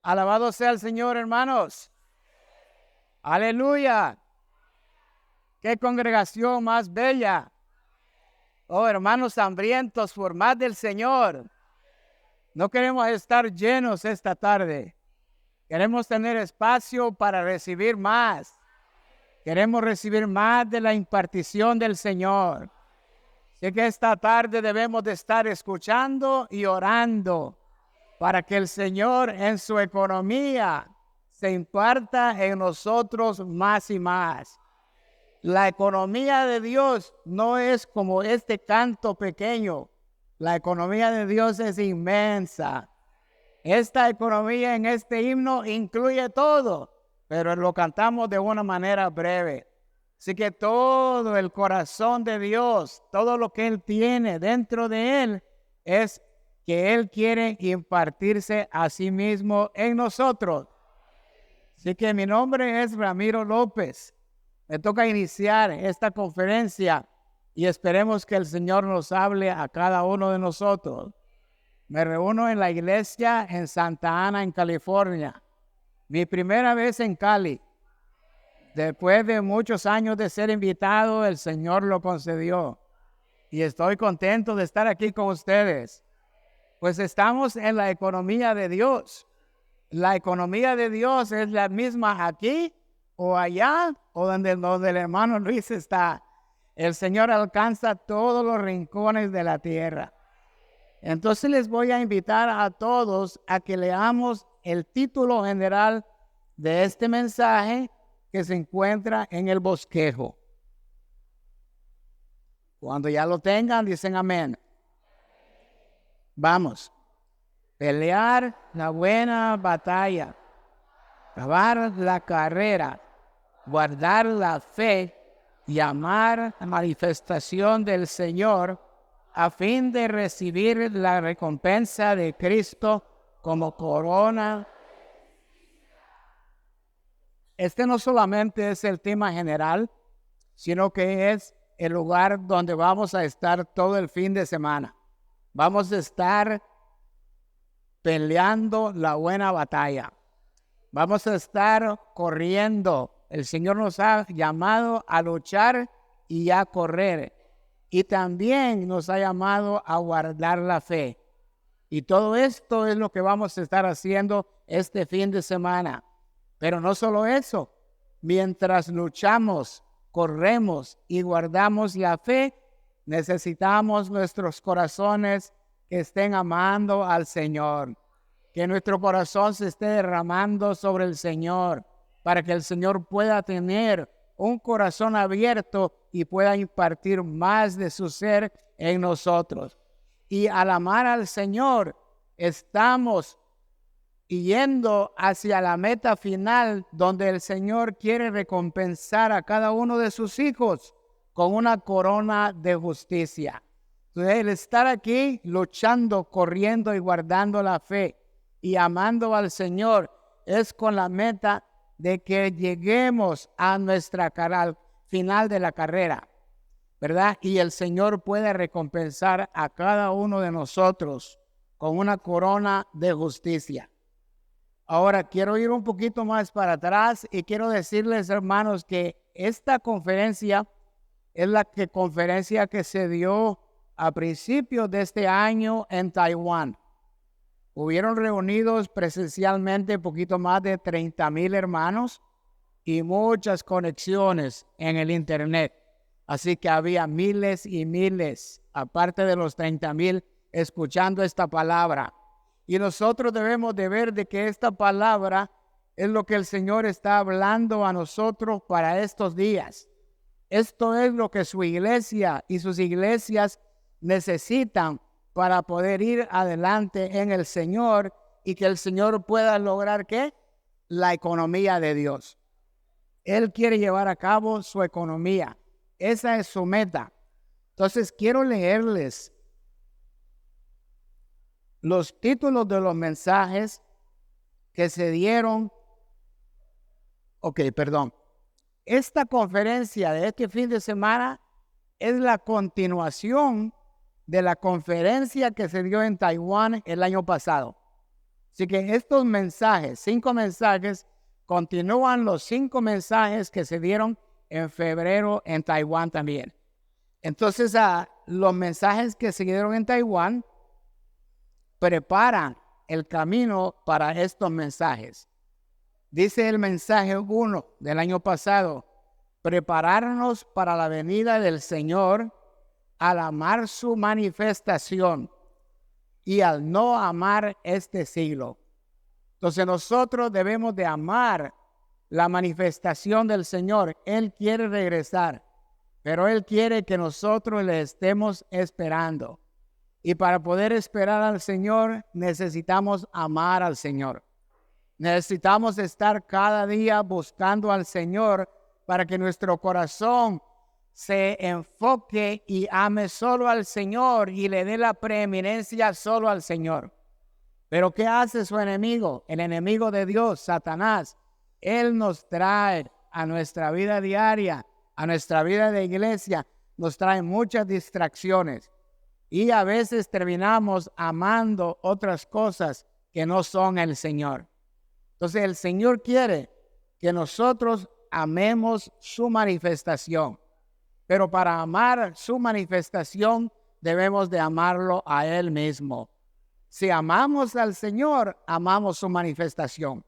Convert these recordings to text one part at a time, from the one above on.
Alabado sea el Señor, hermanos. Aleluya. Qué congregación más bella. Oh, hermanos hambrientos por más del Señor. No queremos estar llenos esta tarde. Queremos tener espacio para recibir más. Queremos recibir más de la impartición del Señor. Así que esta tarde debemos de estar escuchando y orando para que el Señor en su economía se imparta en nosotros más y más. La economía de Dios no es como este canto pequeño. La economía de Dios es inmensa. Esta economía en este himno incluye todo, pero lo cantamos de una manera breve. Así que todo el corazón de Dios, todo lo que Él tiene dentro de Él, es que Él quiere impartirse a sí mismo en nosotros. Así que mi nombre es Ramiro López. Me toca iniciar esta conferencia y esperemos que el Señor nos hable a cada uno de nosotros. Me reúno en la iglesia en Santa Ana, en California. Mi primera vez en Cali. Después de muchos años de ser invitado, el Señor lo concedió. Y estoy contento de estar aquí con ustedes. Pues estamos en la economía de Dios. La economía de Dios es la misma aquí o allá o donde el hermano Luis está. El Señor alcanza todos los rincones de la tierra. Entonces les voy a invitar a todos a que leamos el título general de este mensaje que se encuentra en el bosquejo. Cuando ya lo tengan, dicen amén. Vamos. Pelear la buena batalla, acabar la carrera, guardar la fe y amar la manifestación del Señor a fin de recibir la recompensa de Cristo como corona. Este no solamente es el tema general, sino que es el lugar donde vamos a estar todo el fin de semana. Vamos a estar peleando la buena batalla. Vamos a estar corriendo. El Señor nos ha llamado a luchar y a correr. Y también nos ha llamado a guardar la fe. Y todo esto es lo que vamos a estar haciendo este fin de semana. Pero no solo eso. Mientras luchamos, corremos y guardamos la fe, necesitamos nuestros corazones que estén amando al Señor. Que nuestro corazón se esté derramando sobre el Señor para que el Señor pueda tener un corazón abierto y pueda impartir más de su ser en nosotros. Y al amar al Señor, estamos yendo hacia la meta final donde el Señor quiere recompensar a cada uno de sus hijos con una corona de justicia. Entonces, el estar aquí luchando, corriendo y guardando la fe y amando al Señor es con la meta de que lleguemos a al final de la carrera, ¿verdad? Y el Señor puede recompensar a cada uno de nosotros con una corona de justicia. Ahora, quiero ir un poquito más para atrás y quiero decirles, hermanos, que esta conferencia es la conferencia que se dio a principios de este año en Taiwán. Hubieron reunidos presencialmente un poquito más de 30,000 hermanos y muchas conexiones en el internet. Así que había miles y miles, aparte de los 30,000, escuchando esta palabra. Y nosotros debemos de ver de que esta palabra es lo que el Señor está hablando a nosotros para estos días. Esto es lo que su iglesia y sus iglesias necesitan para poder ir adelante en el Señor y que el Señor pueda lograr, ¿qué? La economía de Dios. Él quiere llevar a cabo su economía. Esa es su meta. Entonces, quiero leerles los títulos de los mensajes que se dieron. Esta conferencia de este fin de semana es la continuación de la conferencia que se dio en Taiwán el año pasado. Así que estos mensajes, 5 mensajes, continúan los 5 mensajes que se dieron en febrero en Taiwán también. Entonces, los mensajes que se dieron en Taiwán preparan el camino para estos mensajes. Dice el mensaje 1 del año pasado: prepararnos para la venida del Señor al amar su manifestación y al no amar este siglo. Entonces nosotros debemos de amar la manifestación del Señor. Él quiere regresar, pero Él quiere que nosotros le estemos esperando. Y para poder esperar al Señor, necesitamos amar al Señor. Necesitamos estar cada día buscando al Señor para que nuestro corazón se enfoque y ame solo al Señor y le dé la preeminencia solo al Señor. Pero ¿qué hace su enemigo? El enemigo de Dios, Satanás. Él nos trae a nuestra vida diaria, a nuestra vida de iglesia, nos trae muchas distracciones. Y a veces terminamos amando otras cosas que no son el Señor. Entonces el Señor quiere que nosotros amemos su manifestación. Pero para amar su manifestación debemos de amarlo a Él mismo. Si amamos al Señor, amamos su manifestación.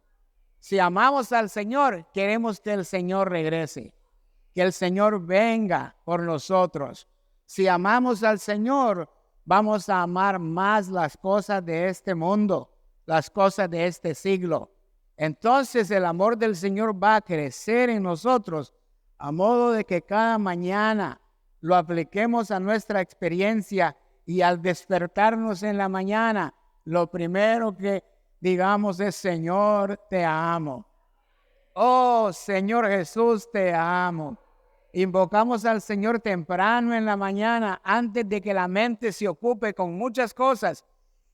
Si amamos al Señor, queremos que el Señor regrese, que el Señor venga por nosotros. Si amamos al Señor, vamos a amar más las cosas de este mundo, las cosas de este siglo. Entonces el amor del Señor va a crecer en nosotros, a modo de que cada mañana lo apliquemos a nuestra experiencia y al despertarnos en la mañana, lo primero que digamos es: Señor, te amo. Oh, Señor Jesús, te amo. Invocamos al Señor temprano en la mañana, antes de que la mente se ocupe con muchas cosas,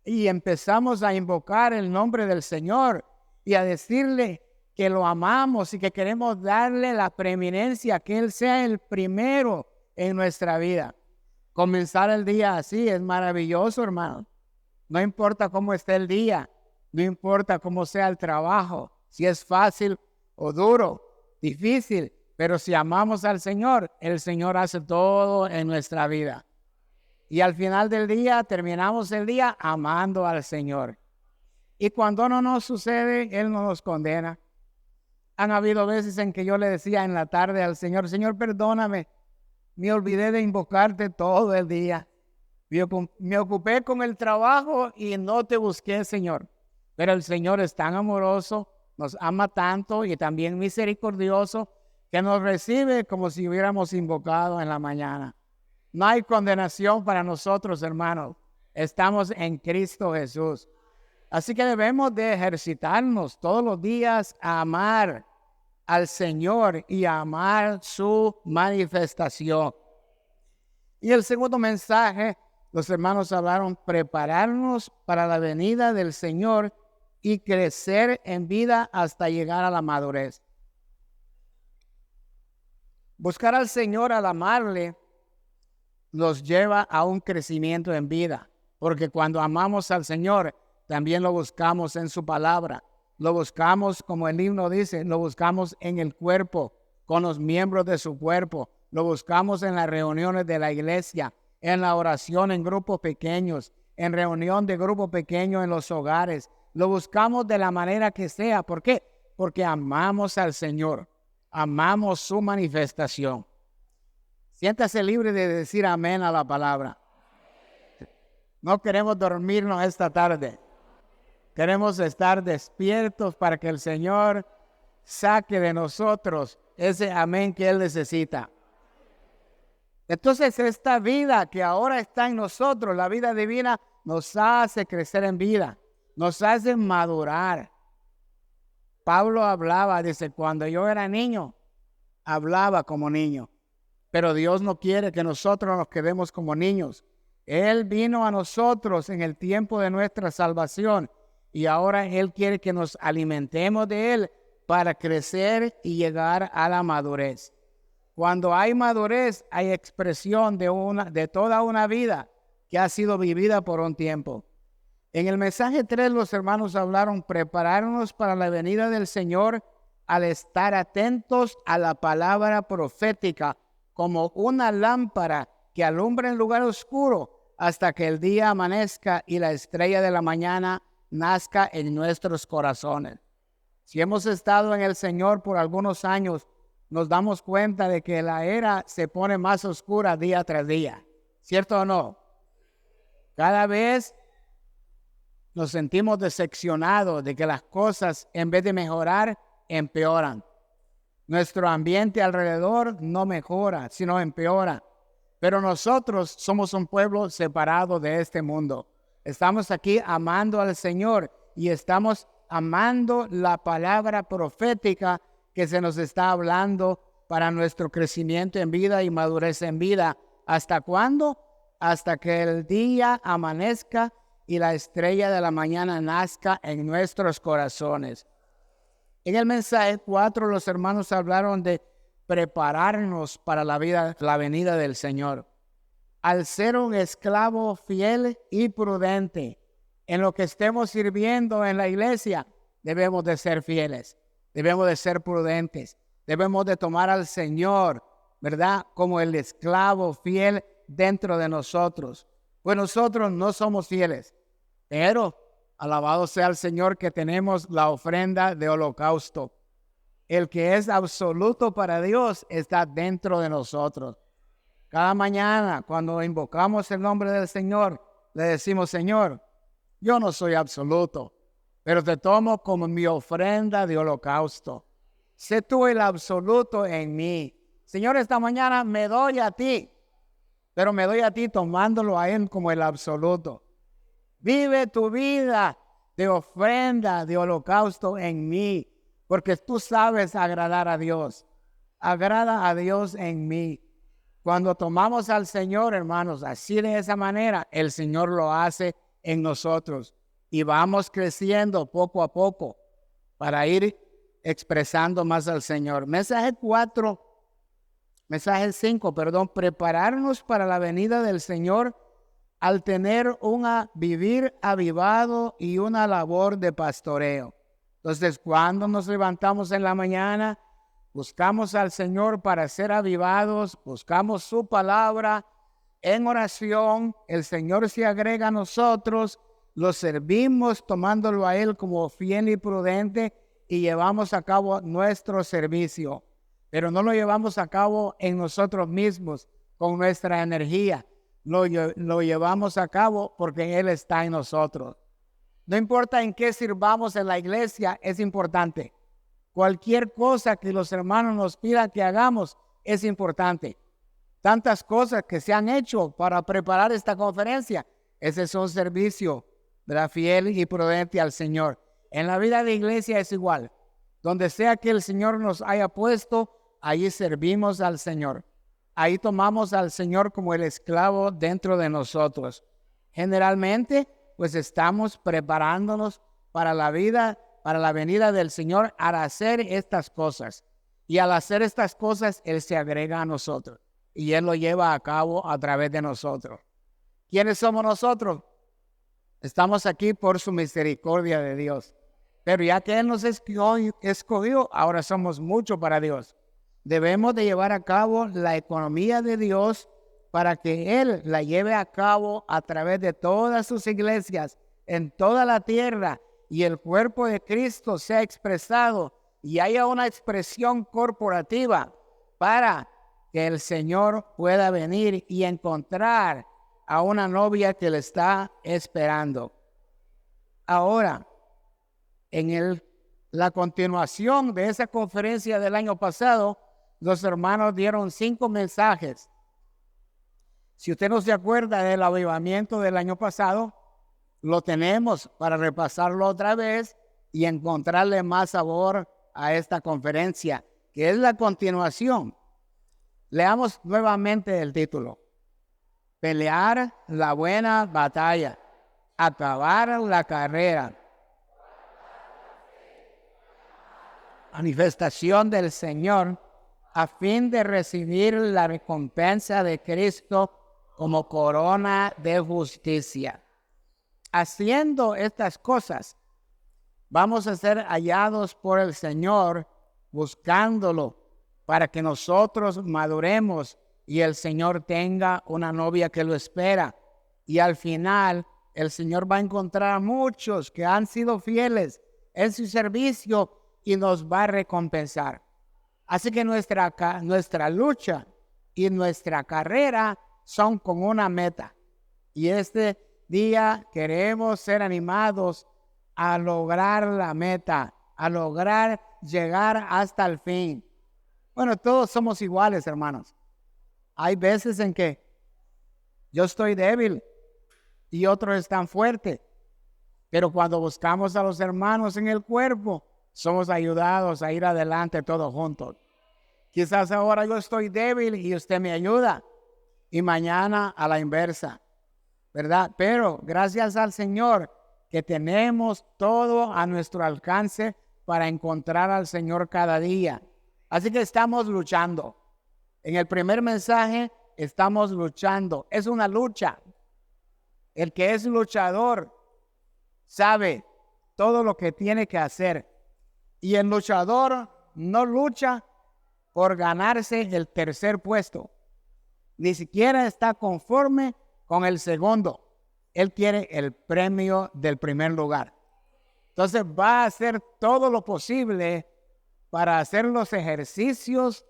y empezamos a invocar el nombre del Señor y a decirle que lo amamos y que queremos darle la preeminencia, que Él sea el primero en nuestra vida. Comenzar el día así es maravilloso, hermano. No importa cómo esté el día, no importa cómo sea el trabajo, si es fácil o duro, difícil, pero si amamos al Señor, el Señor hace todo en nuestra vida. Y al final del día, terminamos el día amando al Señor. Y cuando no nos sucede, Él no nos condena. Han habido veces en que yo le decía en la tarde al Señor: Señor, perdóname, me olvidé de invocarte todo el día. Me ocupé con el trabajo y no te busqué, Señor. Pero el Señor es tan amoroso, nos ama tanto y también misericordioso, que nos recibe como si hubiéramos invocado en la mañana. No hay condenación para nosotros, hermanos. Estamos en Cristo Jesús. Así que debemos de ejercitarnos todos los días a amar al Señor y a amar su manifestación. Y el segundo mensaje, los hermanos hablaron: prepararnos para la venida del Señor y crecer en vida hasta llegar a la madurez. Buscar al Señor al amarle nos lleva a un crecimiento en vida, porque cuando amamos al Señor, también lo buscamos en su palabra. Lo buscamos, como el himno dice, lo buscamos en el cuerpo, con los miembros de su cuerpo. Lo buscamos en las reuniones de la iglesia, en la oración en grupos pequeños, en reunión de grupo pequeño en los hogares. Lo buscamos de la manera que sea. ¿Por qué? Porque amamos al Señor. Amamos su manifestación. Siéntase libre de decir amén a la palabra. No queremos dormirnos esta tarde. Queremos estar despiertos para que el Señor saque de nosotros ese amén que Él necesita. Entonces esta vida que ahora está en nosotros, la vida divina, nos hace crecer en vida, nos hace madurar. Pablo hablaba, dice: cuando yo era niño, hablaba como niño. Pero Dios no quiere que nosotros nos quedemos como niños. Él vino a nosotros en el tiempo de nuestra salvación y ahora Él quiere que nos alimentemos de Él para crecer y llegar a la madurez. Cuando hay madurez, hay expresión de toda una vida que ha sido vivida por un tiempo. En el mensaje 3 los hermanos hablaron, prepararnos para la venida del Señor al estar atentos a la palabra profética como una lámpara que alumbra en lugar oscuro hasta que el día amanezca y la estrella de la mañana nazca en nuestros corazones. Si hemos estado en el Señor por algunos años, nos damos cuenta de que la era se pone más oscura día tras día. ¿Cierto o no? Cada vez nos sentimos decepcionados de que las cosas, en vez de mejorar, empeoran. Nuestro ambiente alrededor no mejora, sino empeora. Pero nosotros somos un pueblo separado de este mundo. Estamos aquí amando al Señor y estamos amando la palabra profética que se nos está hablando para nuestro crecimiento en vida y madurez en vida. ¿Hasta cuándo? Hasta que el día amanezca y la estrella de la mañana nazca en nuestros corazones. En el mensaje 4 los hermanos hablaron de prepararnos para la venida del Señor. Al ser un esclavo fiel y prudente en lo que estemos sirviendo en la iglesia, debemos de ser fieles, debemos de ser prudentes, debemos de tomar al Señor, ¿verdad? Como el esclavo fiel dentro de nosotros. Pues nosotros no somos fieles, pero alabado sea el Señor que tenemos la ofrenda de holocausto. El que es absoluto para Dios está dentro de nosotros. Cada mañana cuando invocamos el nombre del Señor, le decimos, Señor, yo no soy absoluto, pero te tomo como mi ofrenda de holocausto. Sé tú el absoluto en mí. Señor, esta mañana me doy a ti, pero me doy a ti tomándolo a Él como el absoluto. Vive tu vida de ofrenda, de holocausto en mí, porque tú sabes agradar a Dios. Agrada a Dios en mí. Cuando tomamos al Señor, hermanos, así de esa manera, el Señor lo hace en nosotros. Y vamos creciendo poco a poco para ir expresando más al Señor. Mensaje 5, prepararnos para la venida del Señor al tener un vivir avivado y una labor de pastoreo. Entonces, cuando nos levantamos en la mañana, buscamos al Señor para ser avivados, buscamos su palabra en oración, el Señor se agrega a nosotros, lo servimos tomándolo a Él como fiel y prudente y llevamos a cabo nuestro servicio. Pero no lo llevamos a cabo en nosotros mismos con nuestra energía. Lo llevamos a cabo porque Él está en nosotros. No importa en qué sirvamos en la iglesia, es importante. Cualquier cosa que los hermanos nos pidan que hagamos es importante. Tantas cosas que se han hecho para preparar esta conferencia. Ese es un servicio fiel y prudente al Señor. En la vida de iglesia es igual. Donde sea que el Señor nos haya puesto, allí servimos al Señor. Ahí tomamos al Señor como el esclavo dentro de nosotros. Generalmente, pues estamos preparándonos para la venida del Señor al hacer estas cosas. Y al hacer estas cosas, Él se agrega a nosotros. Y Él lo lleva a cabo a través de nosotros. ¿Quiénes somos nosotros? Estamos aquí por su misericordia de Dios. Pero ya que Él nos escogió, ahora somos mucho para Dios. Debemos de llevar a cabo la economía de Dios para que Él la lleve a cabo a través de todas sus iglesias en toda la tierra y el cuerpo de Cristo sea expresado y haya una expresión corporativa para que el Señor pueda venir y encontrar a una novia que le está esperando. Ahora, en la continuación de esa conferencia del año pasado, los hermanos dieron 5 mensajes. Si usted no se acuerda del avivamiento del año pasado, lo tenemos para repasarlo otra vez y encontrarle más sabor a esta conferencia, que es la continuación. Leamos nuevamente el título. Pelear la buena batalla, acabar la carrera. Manifestación del Señor a fin de recibir la recompensa de Cristo como corona de justicia. haciendo estas cosas, vamos a ser hallados por el Señor, buscándolo para que nosotros maduremos y el Señor tenga una novia que lo espera. Y al final, el Señor va a encontrar a muchos que han sido fieles en su servicio y nos va a recompensar. Así que nuestra lucha y nuestra carrera son con una meta. Y este día queremos ser animados a lograr la meta, a lograr llegar hasta el fin. Bueno, todos somos iguales, hermanos. Hay veces en que yo estoy débil y otros están fuertes. Pero cuando buscamos a los hermanos en el cuerpo, somos ayudados a ir adelante todos juntos. Quizás ahora yo estoy débil y usted me ayuda. Y mañana a la inversa, ¿verdad? Pero gracias al Señor que tenemos todo a nuestro alcance para encontrar al Señor cada día. Así que estamos luchando. En el primer mensaje estamos luchando. Es una lucha. El que es luchador sabe todo lo que tiene que hacer. Y el luchador no lucha por ganarse el tercer puesto. Ni siquiera está conforme con el segundo. Él quiere el premio del primer lugar. Entonces va a hacer todo lo posible para hacer los ejercicios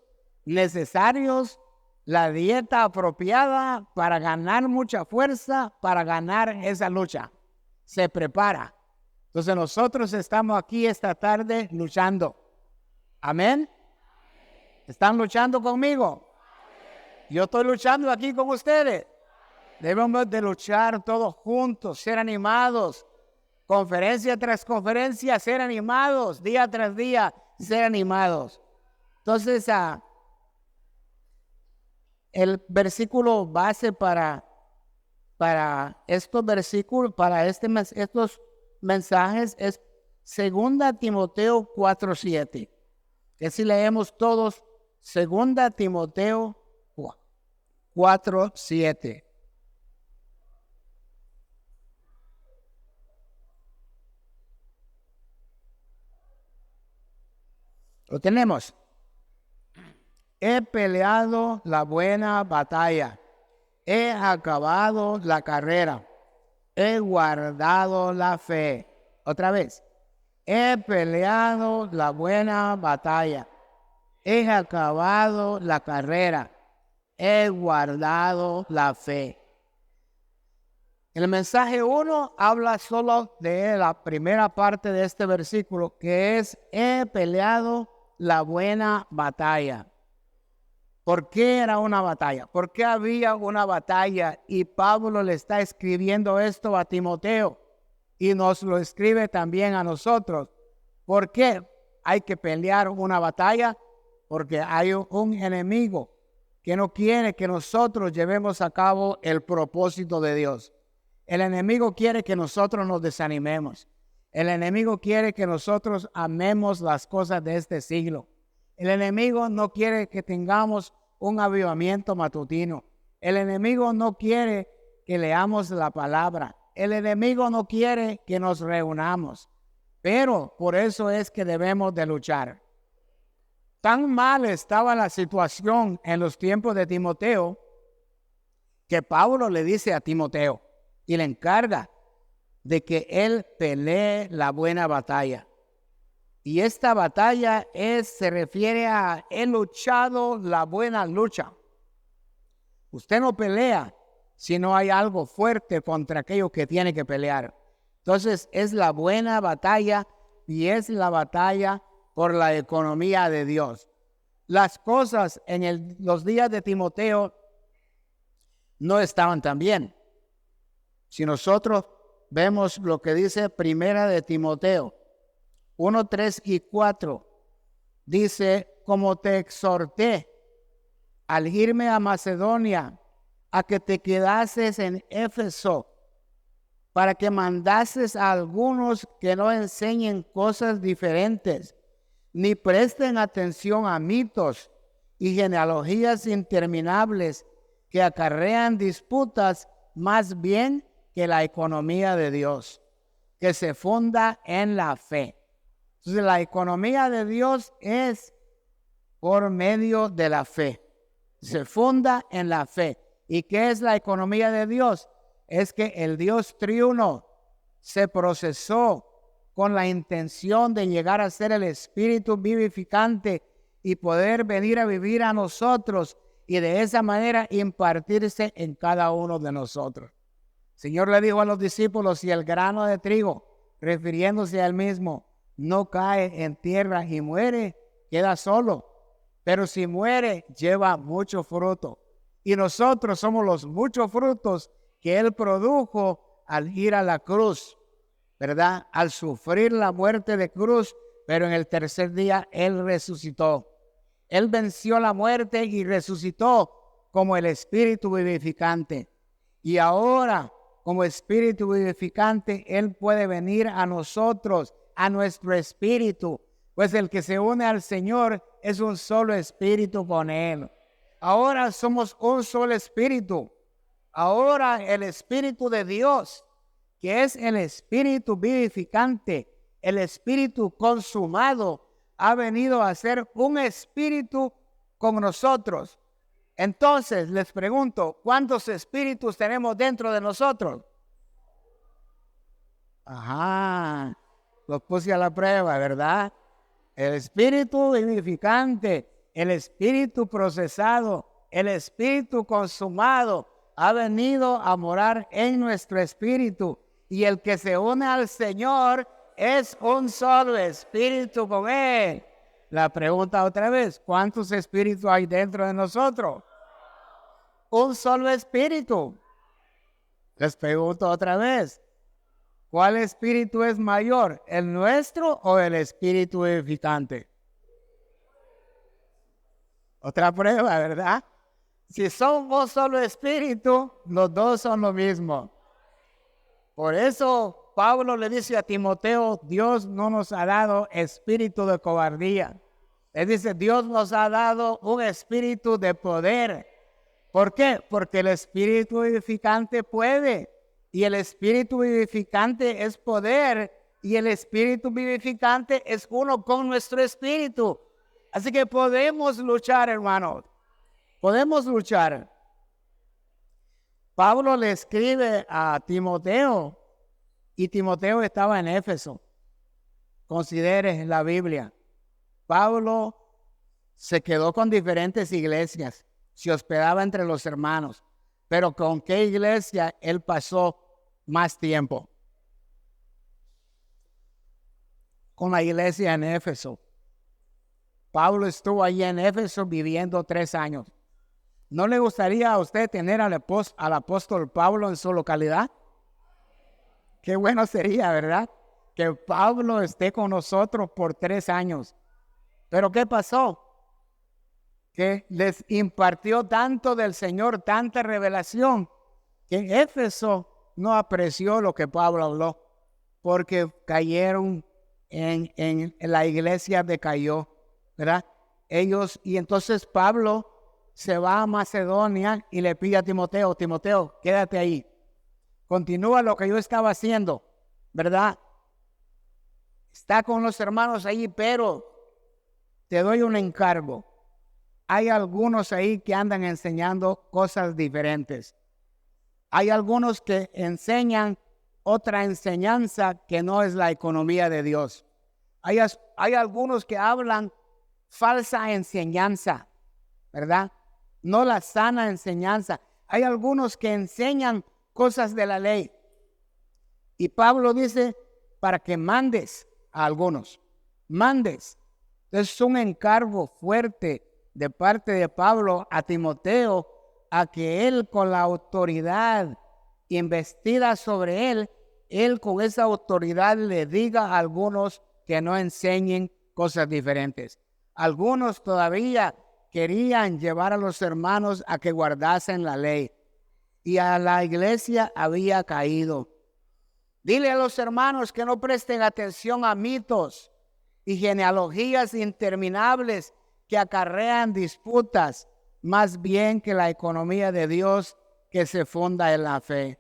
necesarios, la dieta apropiada para ganar mucha fuerza, para ganar esa lucha. Se prepara. Entonces nosotros estamos aquí esta tarde luchando. Amén. ¿Están luchando conmigo? Yo estoy luchando aquí con ustedes. Debemos de luchar todos juntos, ser animados. Conferencia tras conferencia, ser animados. Día tras día, ser animados. Entonces, el versículo base para estos versículos, para estos mensajes es 2 Timoteo 4:7. Que si leemos todos 2 Timoteo 4:7. Lo tenemos. He peleado la buena batalla. He acabado la carrera. He guardado la fe. Otra vez. He peleado la buena batalla. He acabado la carrera. He guardado la fe. El mensaje 1 habla solo de la primera parte de este versículo, que es: he peleado la buena batalla. ¿Por qué era una batalla? ¿Por qué había una batalla? Y Pablo le está escribiendo esto a Timoteo y nos lo escribe también a nosotros. ¿Por qué hay que pelear una batalla? Porque hay un enemigo que no quiere que nosotros llevemos a cabo el propósito de Dios. El enemigo quiere que nosotros nos desanimemos. El enemigo quiere que nosotros amemos las cosas de este siglo. El enemigo no quiere que tengamos un avivamiento matutino. El enemigo no quiere que leamos la palabra. El enemigo no quiere que nos reunamos. Pero por eso es que debemos de luchar. Tan mal estaba la situación en los tiempos de Timoteo que Pablo le dice a Timoteo y le encarga de que él pelee la buena batalla. Y esta batalla se refiere a he luchado la buena lucha. Usted no pelea si no hay algo fuerte contra aquello que tiene que pelear. Entonces es la buena batalla y es la batalla por la economía de Dios. Las cosas en los días de Timoteo no estaban tan bien. Si nosotros vemos lo que dice Primera de Timoteo 1, 3 y 4, dice: como te exhorté al irme a Macedonia, a que te quedases en Éfeso, para que mandases a algunos que no enseñen cosas diferentes, ni presten atención a mitos y genealogías interminables que acarrean disputas, más bien que la economía de Dios, que se funda en la fe. Entonces, la economía de Dios es por medio de la fe. Se funda en la fe. ¿Y qué es la economía de Dios? Es que el Dios triuno se procesó con la intención de llegar a ser el Espíritu vivificante y poder venir a vivir a nosotros y de esa manera impartirse en cada uno de nosotros. El Señor le dijo a los discípulos, si el grano de trigo, refiriéndose al mismo, no cae en tierra y muere, queda solo. Pero si muere, lleva mucho fruto. Y nosotros somos los muchos frutos que Él produjo al ir a la cruz, ¿verdad? Al sufrir la muerte de cruz, pero en el tercer día Él resucitó. Él venció la muerte y resucitó como el Espíritu vivificante. Y ahora, como Espíritu vivificante, Él puede venir a nosotros, a nuestro espíritu, pues el que se une al Señor es un solo espíritu con Él. Ahora somos un solo espíritu. Ahora el Espíritu de Dios, que es el Espíritu vivificante, el Espíritu consumado, ha venido a ser un espíritu con nosotros. Entonces les pregunto, ¿cuántos espíritus tenemos dentro de nosotros? Ajá, los puse a la prueba, ¿verdad? El Espíritu vivificante, el Espíritu procesado, el Espíritu consumado ha venido a morar en nuestro espíritu. Y el que se une al Señor es un solo espíritu con Él. La pregunta otra vez, ¿cuántos espíritus hay dentro de nosotros? Un solo espíritu. Les pregunto otra vez, ¿cuál espíritu es mayor, el nuestro o el espíritu vivificante? Otra prueba, ¿verdad? Si son un solo espíritu, los dos son lo mismo. Por eso Pablo le dice a Timoteo, Dios no nos ha dado espíritu de cobardía. Él dice, Dios nos ha dado un espíritu de poder. ¿Por qué? Porque el espíritu vivificante puede. Y el espíritu vivificante es poder. Y el espíritu vivificante es uno con nuestro espíritu. Así que podemos luchar, hermanos. Podemos luchar. Pablo le escribe a Timoteo y Timoteo estaba en Éfeso. Considere la Biblia. Pablo se quedó con diferentes iglesias, se hospedaba entre los hermanos, pero ¿con qué iglesia él pasó más tiempo? Con la iglesia en Éfeso. Pablo estuvo allí en Éfeso viviendo 3 años. ¿No le gustaría a usted tener al apóstol Pablo en su localidad? Qué bueno sería, ¿verdad? Que Pablo esté con nosotros por 3 años. ¿Pero qué pasó? Que les impartió tanto del Señor, tanta revelación, que en Éfeso no apreció lo que Pablo habló, porque cayeron en la iglesia decayó, ¿verdad? Y entonces Pablo se va a Macedonia y le pide a Timoteo, Timoteo, quédate ahí. Continúa lo que yo estaba haciendo, ¿verdad? Está con los hermanos ahí, pero te doy un encargo. Hay algunos ahí que andan enseñando cosas diferentes. Hay algunos que enseñan otra enseñanza que no es la economía de Dios. Hay algunos que hablan falsa enseñanza, ¿verdad? No la sana enseñanza. Hay algunos que enseñan cosas de la ley. Y Pablo dice, para que mandes a algunos, mandes. Entonces es un encargo fuerte de parte de Pablo a Timoteo, a que él con la autoridad investida sobre él con esa autoridad le diga a algunos que no enseñen cosas diferentes. Algunos todavía querían llevar a los hermanos a que guardasen la ley. Y a la iglesia había caído. Dile a los hermanos que no presten atención a mitos y genealogías interminables que acarrean disputas, más bien que la economía de Dios que se funda en la fe.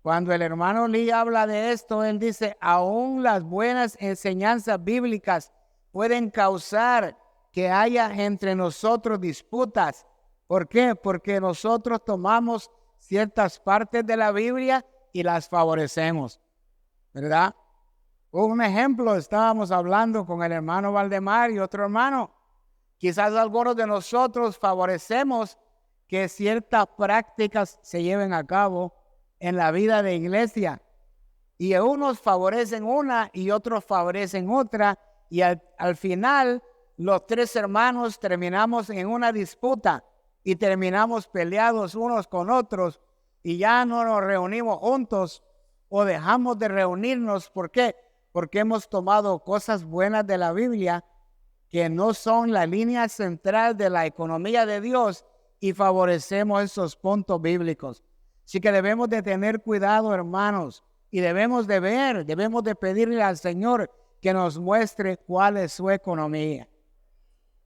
cuando el hermano Lee habla de esto, él dice, aún las buenas enseñanzas bíblicas pueden causar que haya entre nosotros disputas. ¿Por qué? Porque nosotros tomamos ciertas partes de la Biblia y las favorecemos, ¿verdad? Un ejemplo, estábamos hablando con el hermano Valdemar y otro hermano. Quizás algunos de nosotros favorecemos que ciertas prácticas se lleven a cabo en la vida de iglesia. Y unos favorecen una y otros favorecen otra. Y al final, los tres hermanos terminamos en una disputa y terminamos peleados unos con otros y ya no nos reunimos juntos o dejamos de reunirnos. ¿Por qué? Porque hemos tomado cosas buenas de la Biblia que no son la línea central de la economía de Dios y favorecemos esos puntos bíblicos. Así que debemos de tener cuidado, hermanos, y debemos de pedirle al Señor que nos muestre cuál es su economía.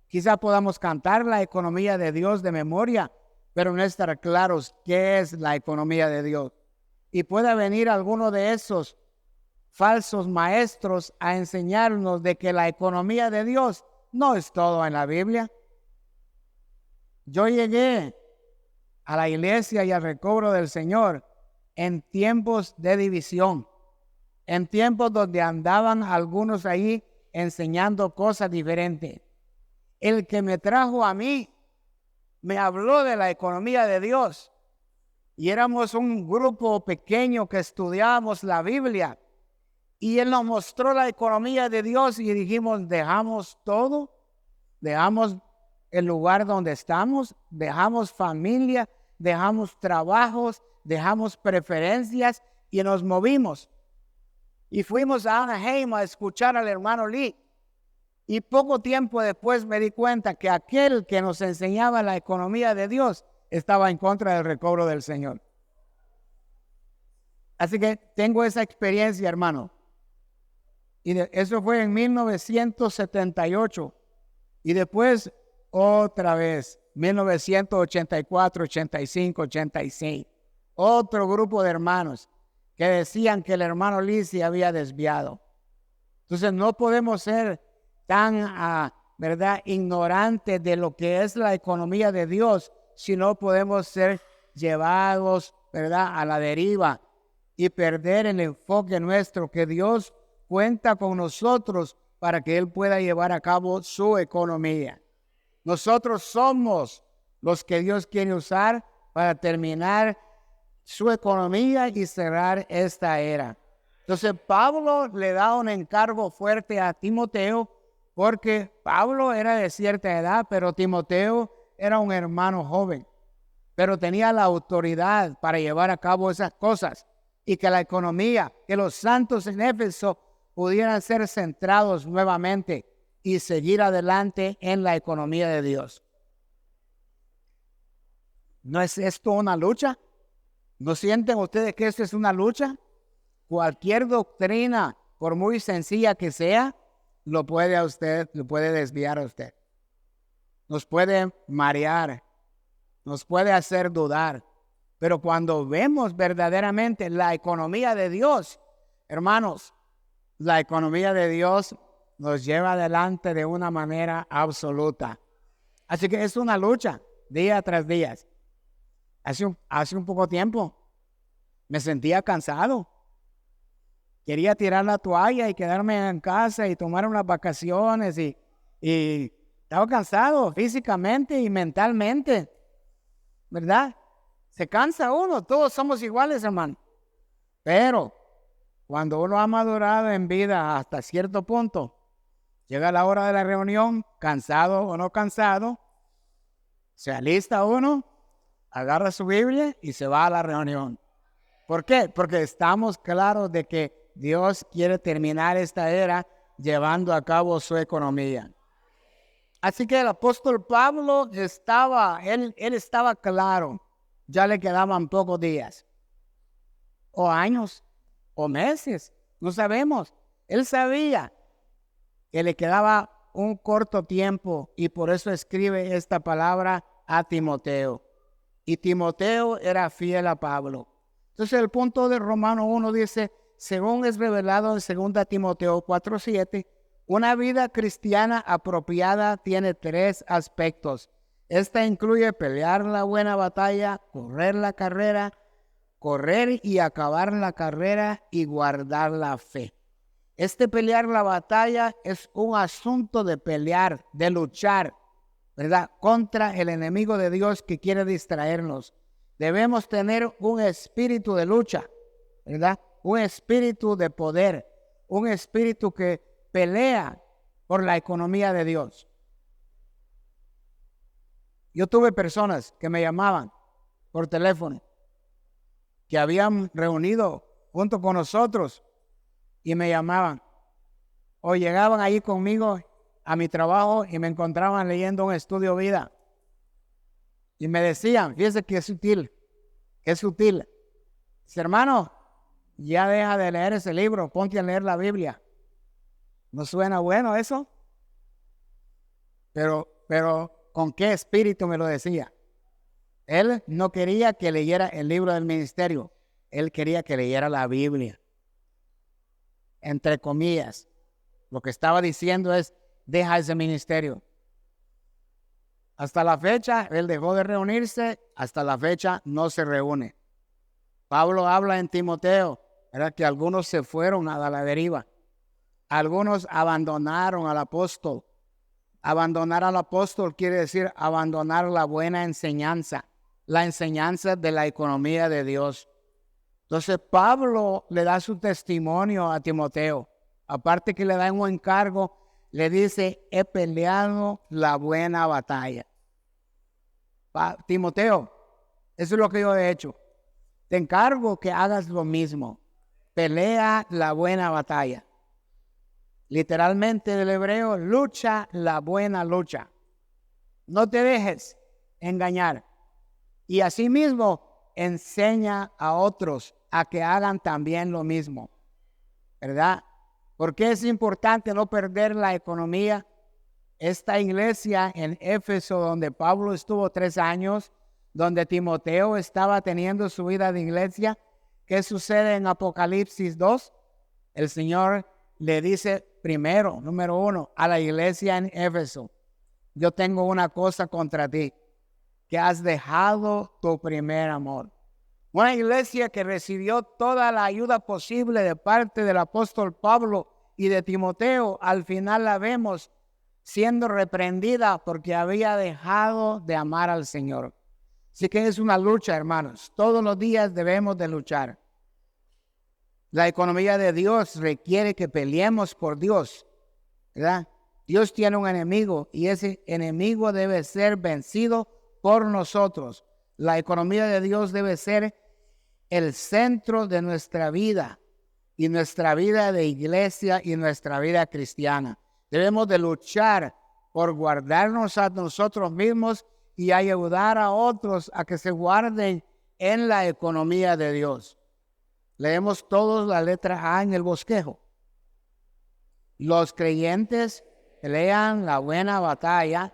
Quizá podamos cantar la economía de Dios de memoria, pero no estar claros qué es la economía de Dios. Y pueda venir alguno de esos falsos maestros a enseñarnos de que la economía de Dios no es todo en la Biblia. Yo llegué a la iglesia y al recobro del Señor en tiempos de división, en tiempos donde andaban algunos ahí enseñando cosas diferentes. El que me trajo a mí me habló de la economía de Dios y éramos un grupo pequeño que estudiábamos la Biblia y él nos mostró la economía de Dios y dijimos, dejamos todo, dejamos el lugar donde estamos, dejamos familia, dejamos trabajos, dejamos preferencias y nos movimos. Y fuimos a Anaheim a escuchar al hermano Lee. Y poco tiempo después me di cuenta que aquel que nos enseñaba la economía de Dios estaba en contra del recobro del Señor. Así que tengo esa experiencia, hermano. Y eso fue en 1978. Y después otra vez, 1984, 85, 86. Otro grupo de hermanos que decían que el hermano Lee se había desviado. Entonces no podemos ser tan, ¿verdad?, ignorantes de lo que es la economía de Dios, si no podemos ser llevados, ¿verdad?, a la deriva y perder el enfoque nuestro, que Dios cuenta con nosotros para que Él pueda llevar a cabo su economía. Nosotros somos los que Dios quiere usar para terminar su economía y cerrar esta era. Entonces Pablo le da un encargo fuerte a Timoteo, porque Pablo era de cierta edad, pero Timoteo era un hermano joven, pero tenía la autoridad para llevar a cabo esas cosas y que la economía, que los santos en Éfeso pudieran ser centrados nuevamente y seguir adelante en la economía de Dios. ¿No es esto una lucha? ¿No sienten ustedes que esto es una lucha? Cualquier doctrina, por muy sencilla que sea, lo puede desviar a usted. Nos puede marear, nos puede hacer dudar. Pero cuando vemos verdaderamente la economía de Dios, hermanos, la economía de Dios nos lleva adelante de una manera absoluta. Así que es una lucha, día tras día. Hace un poco tiempo me sentía cansado. Quería tirar la toalla y quedarme en casa y tomar unas vacaciones y estaba cansado físicamente y mentalmente, ¿verdad? Se cansa uno, todos somos iguales, hermano. Pero cuando uno ha madurado en vida hasta cierto punto, llega la hora de la reunión, cansado o no cansado, se alista uno, agarra su Biblia y se va a la reunión. ¿Por qué? Porque estamos claros de que Dios quiere terminar esta era llevando a cabo su economía. Así que el apóstol Pablo él estaba claro. Ya le quedaban pocos días, o años, o meses, no sabemos. Él sabía que le quedaba un corto tiempo y por eso escribe esta palabra a Timoteo. Y Timoteo era fiel a Pablo. Entonces el punto de Romano 1 dice, según es revelado en 2 Timoteo 4:7, una vida cristiana apropiada tiene 3 aspectos. Esta incluye pelear la buena batalla, correr la carrera, correr y acabar la carrera y guardar la fe. Este pelear la batalla es un asunto de pelear, de luchar, ¿verdad? Contra el enemigo de Dios que quiere distraernos. Debemos tener un espíritu de lucha, ¿verdad? Un espíritu de poder, un espíritu que pelea por la economía de Dios. Yo tuve personas que me llamaban por teléfono, que habían reunido junto con nosotros y me llamaban. O llegaban allí conmigo a mi trabajo y me encontraban leyendo un estudio vida. Y me decían, fíjese que es sutil, Dice, hermano, ya deja de leer ese libro, ponte a leer la Biblia. ¿No suena bueno eso? Pero ¿con qué espíritu me lo decía? Él no quería que leyera el libro del ministerio. Él quería que leyera la Biblia. Entre comillas. Lo que estaba diciendo es, deja ese ministerio. Hasta la fecha, él dejó de reunirse. Hasta la fecha, no se reúne. Pablo habla en Timoteo, era que algunos se fueron a la deriva. Algunos abandonaron al apóstol. Abandonar al apóstol quiere decir abandonar la buena enseñanza, la enseñanza de la economía de Dios. Entonces Pablo le da su testimonio a Timoteo. Aparte que le da un encargo, le dice, he peleado la buena batalla. Timoteo, eso es lo que yo he hecho. Te encargo que hagas lo mismo. Pelea la buena batalla. Literalmente del hebreo, lucha la buena lucha. No te dejes engañar. Y asimismo, enseña a otros a que hagan también lo mismo. ¿Verdad? Porque es importante no perder la economía. Esta iglesia en Éfeso, donde Pablo estuvo 3 años, donde Timoteo estaba teniendo su vida de iglesia, ¿qué sucede en Apocalipsis 2? El Señor le dice primero, número 1, a la iglesia en Éfeso, yo tengo una cosa contra ti, que has dejado tu primer amor. Una iglesia que recibió toda la ayuda posible de parte del apóstol Pablo y de Timoteo, al final la vemos siendo reprendida porque había dejado de amar al Señor. Así que es una lucha, hermanos. Todos los días debemos de luchar. La economía de Dios requiere que peleemos por Dios, ¿verdad? Dios tiene un enemigo y ese enemigo debe ser vencido por nosotros. La economía de Dios debe ser el centro de nuestra vida y nuestra vida de iglesia y nuestra vida cristiana. Debemos de luchar por guardarnos a nosotros mismos y ayudar a otros a que se guarden en la economía de Dios. Leemos todos la letra A en el bosquejo. Los creyentes pelean la buena batalla.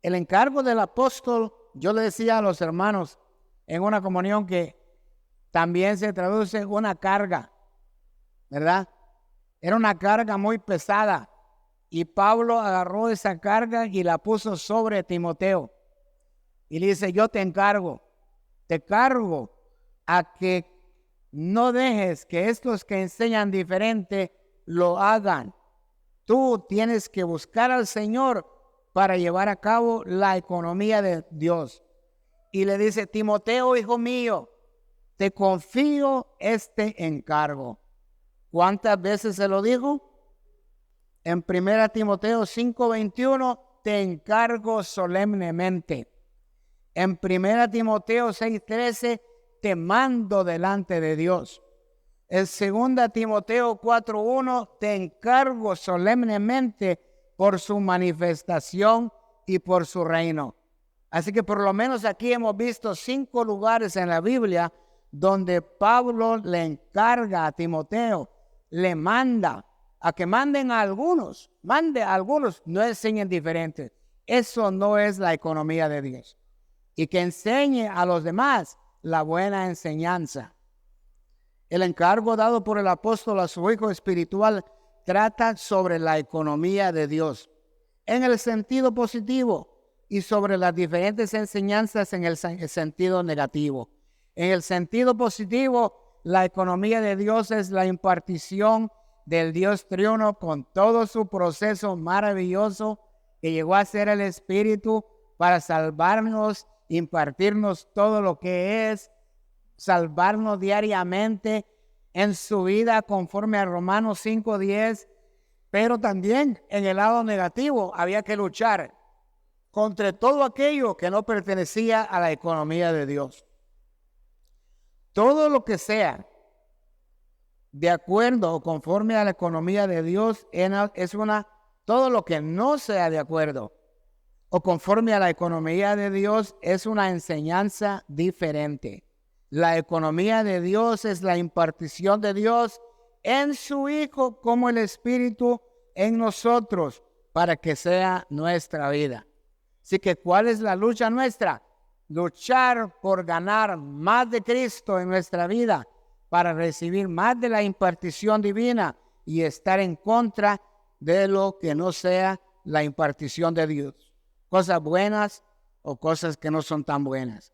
El encargo del apóstol, yo le decía a los hermanos en una comunión que también se traduce una carga, ¿verdad? Era una carga muy pesada y Pablo agarró esa carga y la puso sobre Timoteo y le dice, yo te cargo a que no dejes que estos que enseñan diferente lo hagan. Tú tienes que buscar al Señor para llevar a cabo la economía de Dios. Y le dice, Timoteo, hijo mío, te confío este encargo. ¿Cuántas veces se lo dijo? En 1 Timoteo 5:21, te encargo solemnemente. En 1 Timoteo 6:13, te mando delante de Dios. En 2 Timoteo 4:1, te encargo solemnemente por su manifestación y por su reino. Así que por lo menos aquí hemos visto 5 lugares en la Biblia donde Pablo le encarga a Timoteo, le manda a que mande a algunos, no enseñen diferentes. Eso no es la economía de Dios. Y que enseñe a los demás la buena enseñanza. El encargo dado por el apóstol a su hijo espiritual trata sobre la economía de Dios en el sentido positivo y sobre las diferentes enseñanzas en el sentido negativo. En el sentido positivo, la economía de Dios es la impartición del Dios triuno con todo su proceso maravilloso que llegó a ser el Espíritu para salvarnos, impartirnos todo lo que es, salvarnos diariamente en su vida conforme a Romanos 5:10, pero también en el lado negativo había que luchar contra todo aquello que no pertenecía a la economía de Dios. Todo lo que sea de acuerdo o conforme a la economía de Dios todo lo que no sea de acuerdo o conforme a la economía de Dios es una enseñanza diferente. La economía de Dios es la impartición de Dios en su Hijo como el Espíritu en nosotros para que sea nuestra vida. Así que, ¿cuál es la lucha nuestra? Luchar por ganar más de Cristo en nuestra vida para recibir más de la impartición divina y estar en contra de lo que no sea la impartición de Dios. Cosas buenas o cosas que no son tan buenas.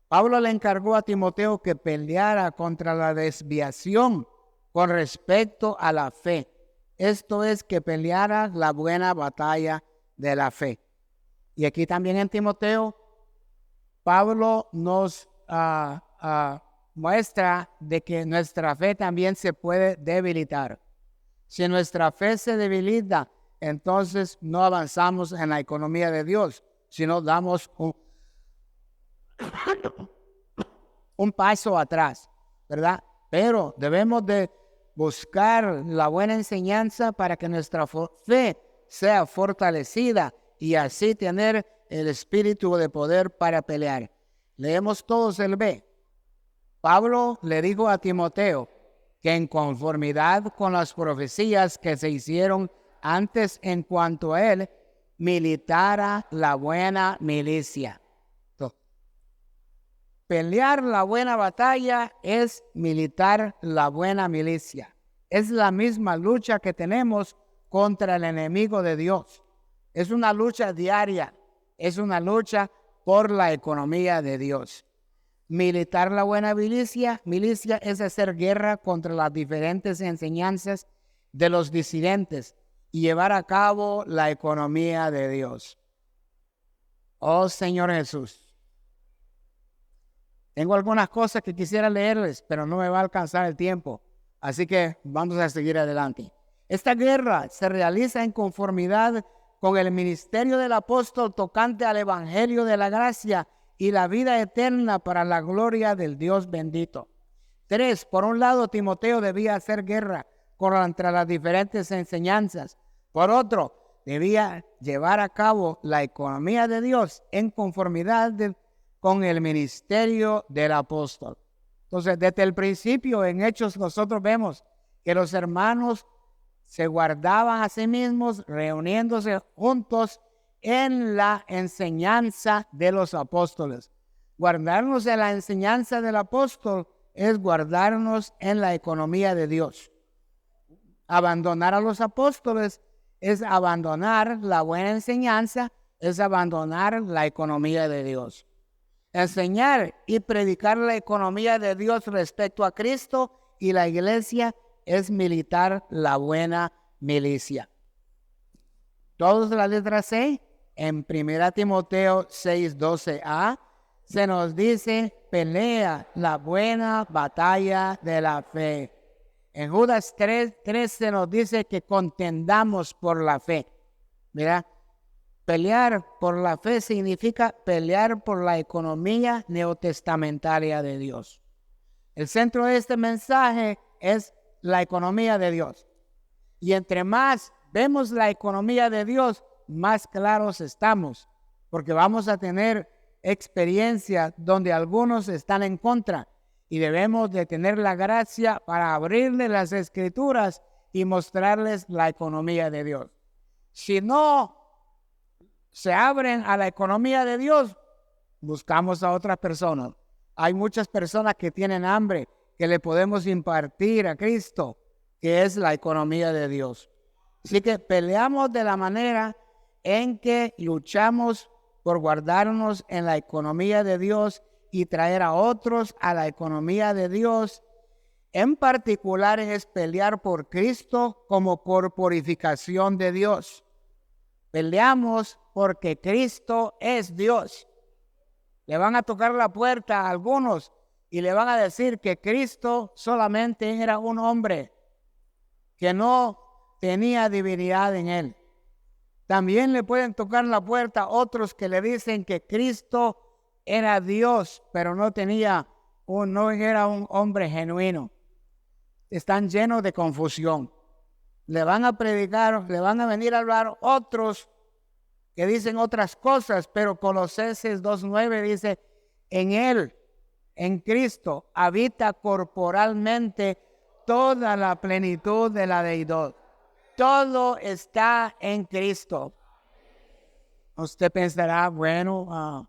Pablo le encargó a Timoteo que peleara contra la desviación con respecto a la fe. Esto es, que peleara la buena batalla de la fe. Y aquí también en Timoteo, Pablo nos muestra de que nuestra fe también se puede debilitar. Si nuestra fe se debilita, entonces no avanzamos en la economía de Dios, sino damos un paso atrás, ¿verdad? Pero debemos de buscar la buena enseñanza para que nuestra fe sea fortalecida y así tener el espíritu de poder para pelear. Leemos todos el B. Pablo le dijo a Timoteo que en conformidad con las profecías que se hicieron antes en cuanto a él, militara la buena milicia. Pelear la buena batalla es militar la buena milicia. Es la misma lucha que tenemos contra el enemigo de Dios. Es una lucha diaria. Es una lucha por la economía de Dios. Militar la buena milicia es hacer guerra contra las diferentes enseñanzas de los disidentes y llevar a cabo la economía de Dios. Oh Señor Jesús. Tengo algunas cosas que quisiera leerles, pero no me va a alcanzar el tiempo. Así que vamos a seguir adelante. Esta guerra se realiza en conformidad con el ministerio del apóstol tocante al evangelio de la gracia y la vida eterna para la gloria del Dios bendito. 3. Por un lado, Timoteo debía hacer guerra contra las diferentes enseñanzas. Por otro, debía llevar a cabo la economía de Dios en conformidad con el ministerio del apóstol. Entonces, desde el principio en Hechos nosotros vemos que los hermanos se guardaban a sí mismos, reuniéndose juntos en la enseñanza de los apóstoles. Guardarnos en la enseñanza del apóstol es guardarnos en la economía de Dios. Abandonar a los apóstoles es abandonar la buena enseñanza, es abandonar la economía de Dios. Enseñar y predicar la economía de Dios respecto a Cristo y la iglesia es militar la buena milicia. Todos la letra C, en 1 Timoteo 6:12a, se nos dice: pelea la buena batalla de la fe. En Judas 3 se nos dice que contendamos por la fe. Mira, pelear por la fe significa pelear por la economía neotestamentaria de Dios. El centro de este mensaje es la economía de Dios. Y entre más vemos la economía de Dios, más claros estamos, porque vamos a tener experiencias donde algunos están en contra y debemos de tener la gracia para abrirle las escrituras y mostrarles la economía de Dios. Si no se abren a la economía de Dios, buscamos a otras personas. Hay muchas personas que tienen hambre que le podemos impartir a Cristo, que es la economía de Dios. Así que peleamos de la manera en que luchamos por guardarnos en la economía de Dios y traer a otros a la economía de Dios. En particular es pelear por Cristo como corporificación de Dios. Peleamos porque Cristo es Dios. Le van a tocar la puerta a algunos y le van a decir que Cristo solamente era un hombre, que no tenía divinidad en él. También le pueden tocar la puerta a otros que le dicen que Cristo era Dios, pero no era un hombre genuino. Están llenos de confusión. Le van a predicar, le van a venir a hablar otros que dicen otras cosas, pero Colosenses 2:9 dice, en él, en Cristo, habita corporalmente toda la plenitud de la deidad. Todo está en Cristo. Usted pensará, bueno,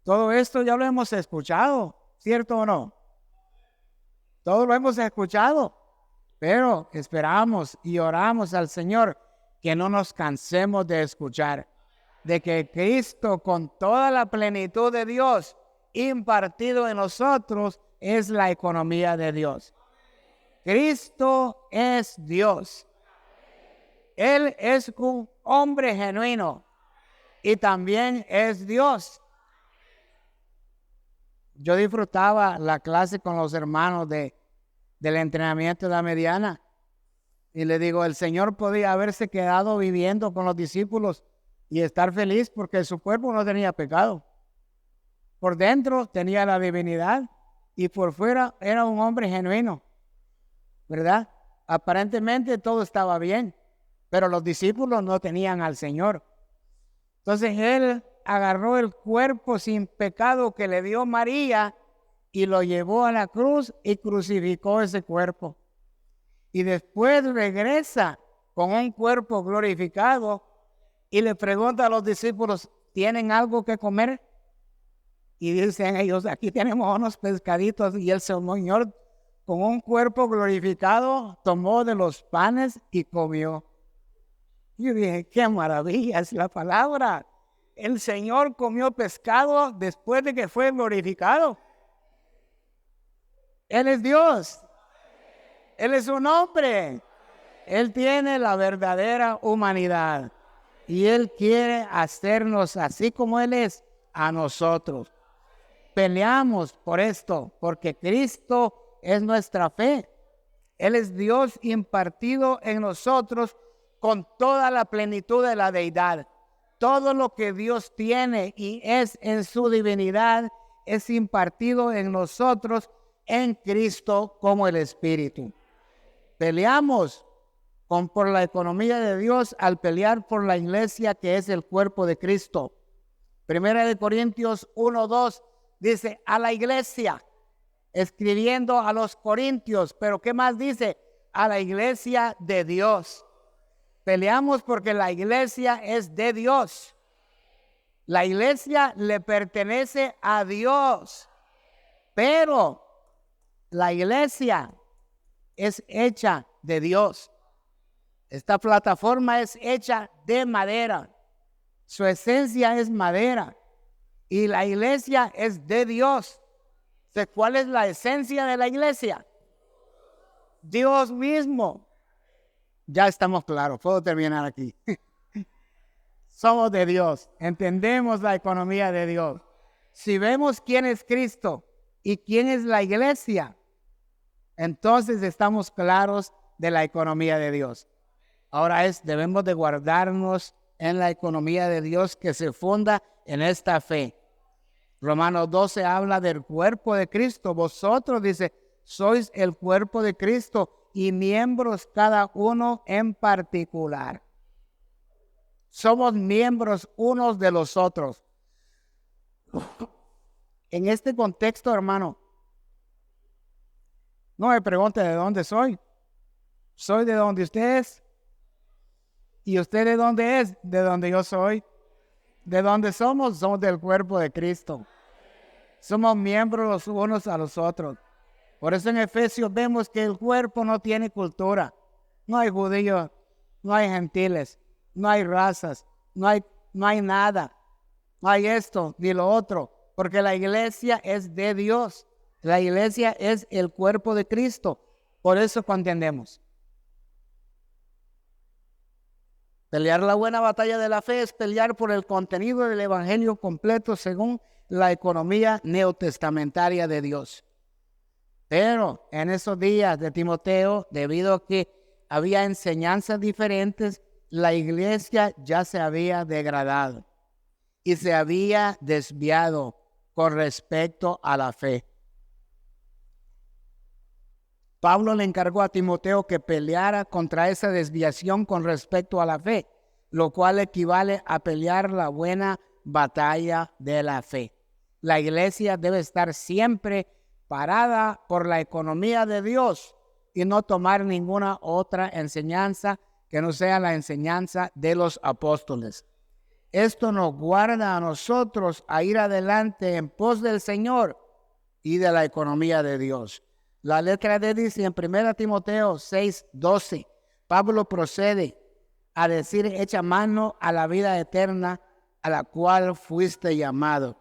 todo esto ya lo hemos escuchado, ¿cierto o no? Todo lo hemos escuchado, pero esperamos y oramos al Señor que no nos cansemos de escuchar, de que Cristo con toda la plenitud de Dios impartido en nosotros es la economía de Dios. Cristo es Dios. Él es un hombre genuino y también es Dios. Yo disfrutaba la clase con los hermanos del entrenamiento de la mediana y le digo, el Señor podía haberse quedado viviendo con los discípulos y estar feliz porque su cuerpo no tenía pecado. Por dentro tenía la divinidad y por fuera era un hombre genuino, ¿verdad? Aparentemente todo estaba bien, pero los discípulos no tenían al Señor. Entonces él agarró el cuerpo sin pecado que le dio María y lo llevó a la cruz y crucificó ese cuerpo. Y después regresa con un cuerpo glorificado y le pregunta a los discípulos, ¿tienen algo que comer? Y dicen ellos, aquí tenemos unos pescaditos. Y el Señor, con un cuerpo glorificado, tomó de los panes y comió. Yo dije, qué maravilla es la palabra. El Señor comió pescado después de que fue glorificado. Él es Dios. Él es un hombre. Él tiene la verdadera humanidad. Y Él quiere hacernos así como Él es a nosotros. Peleamos por esto, porque Cristo es nuestra fe. Él es Dios impartido en nosotros con toda la plenitud de la deidad. Todo lo que Dios tiene y es en su divinidad es impartido en nosotros en Cristo como el Espíritu. Peleamos por la economía de Dios al pelear por la iglesia que es el cuerpo de Cristo. Primera de Corintios 1:2 dice a la iglesia, escribiendo a los corintios, pero ¿qué más dice? A la iglesia de Dios. Peleamos porque la iglesia es de Dios. La iglesia le pertenece a Dios, pero la iglesia es hecha de Dios. Esta plataforma es hecha de madera. Su esencia es madera y la iglesia es de Dios. Entonces, ¿cuál es la esencia de la iglesia? Dios mismo. Ya estamos claros, puedo terminar aquí. Somos de Dios, entendemos la economía de Dios. Si vemos quién es Cristo y quién es la iglesia, entonces estamos claros de la economía de Dios. Ahora debemos de guardarnos en la economía de Dios que se funda en esta fe. Romanos 12 habla del cuerpo de Cristo. Vosotros, dice, sois el cuerpo de Cristo y miembros cada uno en particular. Somos miembros unos de los otros. En este contexto, hermano, no me pregunte de dónde soy. Soy de donde usted es. ¿Y usted de dónde es? De donde yo soy. ¿De dónde somos? Somos del cuerpo de Cristo. Somos miembros los unos a los otros. Por eso en Efesios vemos que el cuerpo no tiene cultura. No hay judíos, no hay gentiles, no hay razas, no hay nada. No hay esto ni lo otro, porque la iglesia es de Dios. La iglesia es el cuerpo de Cristo. Por eso contendemos. Pelear la buena batalla de la fe es pelear por el contenido del evangelio completo según la economía neotestamentaria de Dios. Pero en esos días de Timoteo, debido a que había enseñanzas diferentes, la iglesia ya se había degradado y se había desviado con respecto a la fe. Pablo le encargó a Timoteo que peleara contra esa desviación con respecto a la fe, lo cual equivale a pelear la buena batalla de la fe. La iglesia debe estar siempre parada por la economía de Dios y no tomar ninguna otra enseñanza que no sea la enseñanza de los apóstoles. Esto nos guarda a nosotros a ir adelante en pos del Señor y de la economía de Dios. La letra D dice en 1 Timoteo 6:12, Pablo procede a decir: echa mano a la vida eterna a la cual fuiste llamado.